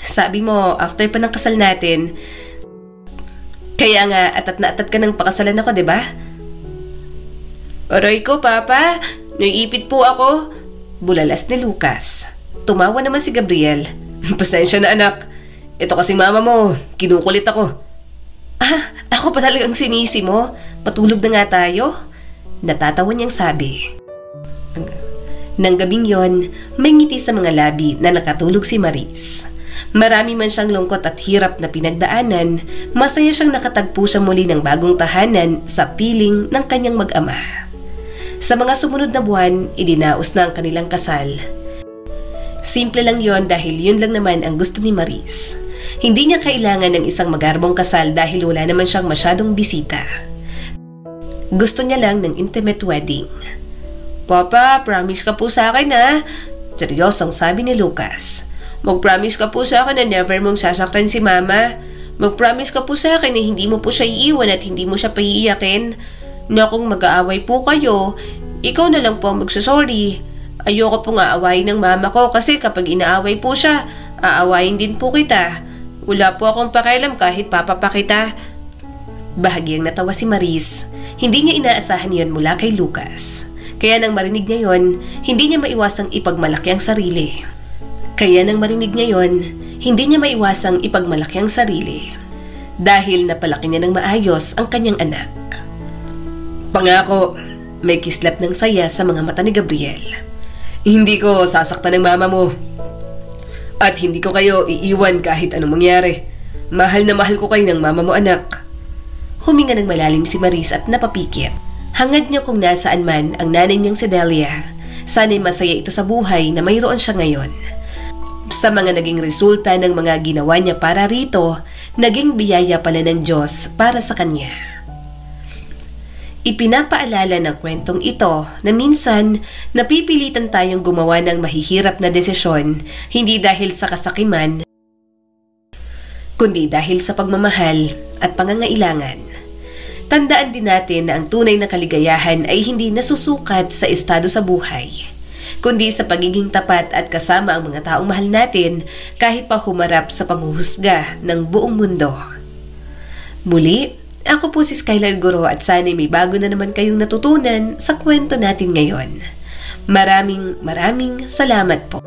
A: Sabi mo, after pa ng kasal natin, kaya nga atat na atat ka ng pakasalan ako, diba?
B: Aray ko, Papa. Naiipit po ako.
A: Bulalas ni Lucas. Tumawa naman si Gabriel.
B: Pasensya na, anak. Ito kasing mama mo, kinukulit ako.
A: Ako pa talagang sinisi mo? Patulog na nga tayo? Natatawa niyang sabi. Nang gabing yon, may ngiti sa mga labi na nakatulog si Maris. Marami man siyang lungkot at hirap na pinagdaanan, masaya siyang nakatagpo siya muli ng bagong tahanan sa piling ng kanyang mag-ama. Sa mga sumunod na buwan, idinaos na ang kanilang kasal. Simple lang yon dahil yun lang naman ang gusto ni Maris. Hindi niya kailangan ng isang magarbong kasal dahil wala naman siyang masyadong bisita. Gusto niya lang ng intimate wedding.
B: Papa, promise ka po sa akin ha?
A: Seryosong sabi ni Lucas.
B: Mag-promise ka po sa akin na never mong sasaktan si Mama. Mag-promise ka po sa akin na hindi mo po siya iiwan at hindi mo siya paiiyakin. Na kung mag-aaway po kayo, ikaw na lang po magsasorry. Ayoko pong aawayin ng mama ko kasi kapag inaaway po siya, aawayin din po kita. Wala po akong pakialam kahit papa pa kita.
A: Bahagyang natawa si Maris. Hindi niya inaasahan yon mula kay Lucas. Kaya nang marinig niya yon, hindi niya maiwasang ipagmalaki ang sarili. Dahil napalaki niya ng maayos ang kanyang anak.
B: Pangako,
A: may kislap ng saya sa mga mata ni Gabriel.
B: Hindi ko sasaktan ng mama mo. At hindi ko kayo iiwan kahit anong mangyari. Mahal na mahal ko kayo ng mama mo, anak.
A: Huminga ng malalim si Maris at napapikit. Hangad niya kung nasaan man ang nanay niyang si Delia. Sana'y masaya ito sa buhay na mayroon siya ngayon. Sa mga naging resulta ng mga ginawa niya para rito, naging biyaya pala ng Diyos para sa kanya. Ipinapaalala ng kwentong ito na minsan napipilitan tayong gumawa ng mahihirap na desisyon hindi dahil sa kasakiman, kundi dahil sa pagmamahal at pangangailangan. Tandaan din natin na ang tunay na kaligayahan ay hindi nasusukat sa estado sa buhay, kundi sa pagiging tapat at kasama ang mga taong mahal natin kahit pa humarap sa panghuhusga ng buong mundo. Muli, ako po si Skylar Guro at sana'y may bago na naman kayong natutunan sa kwento natin ngayon. Maraming salamat po.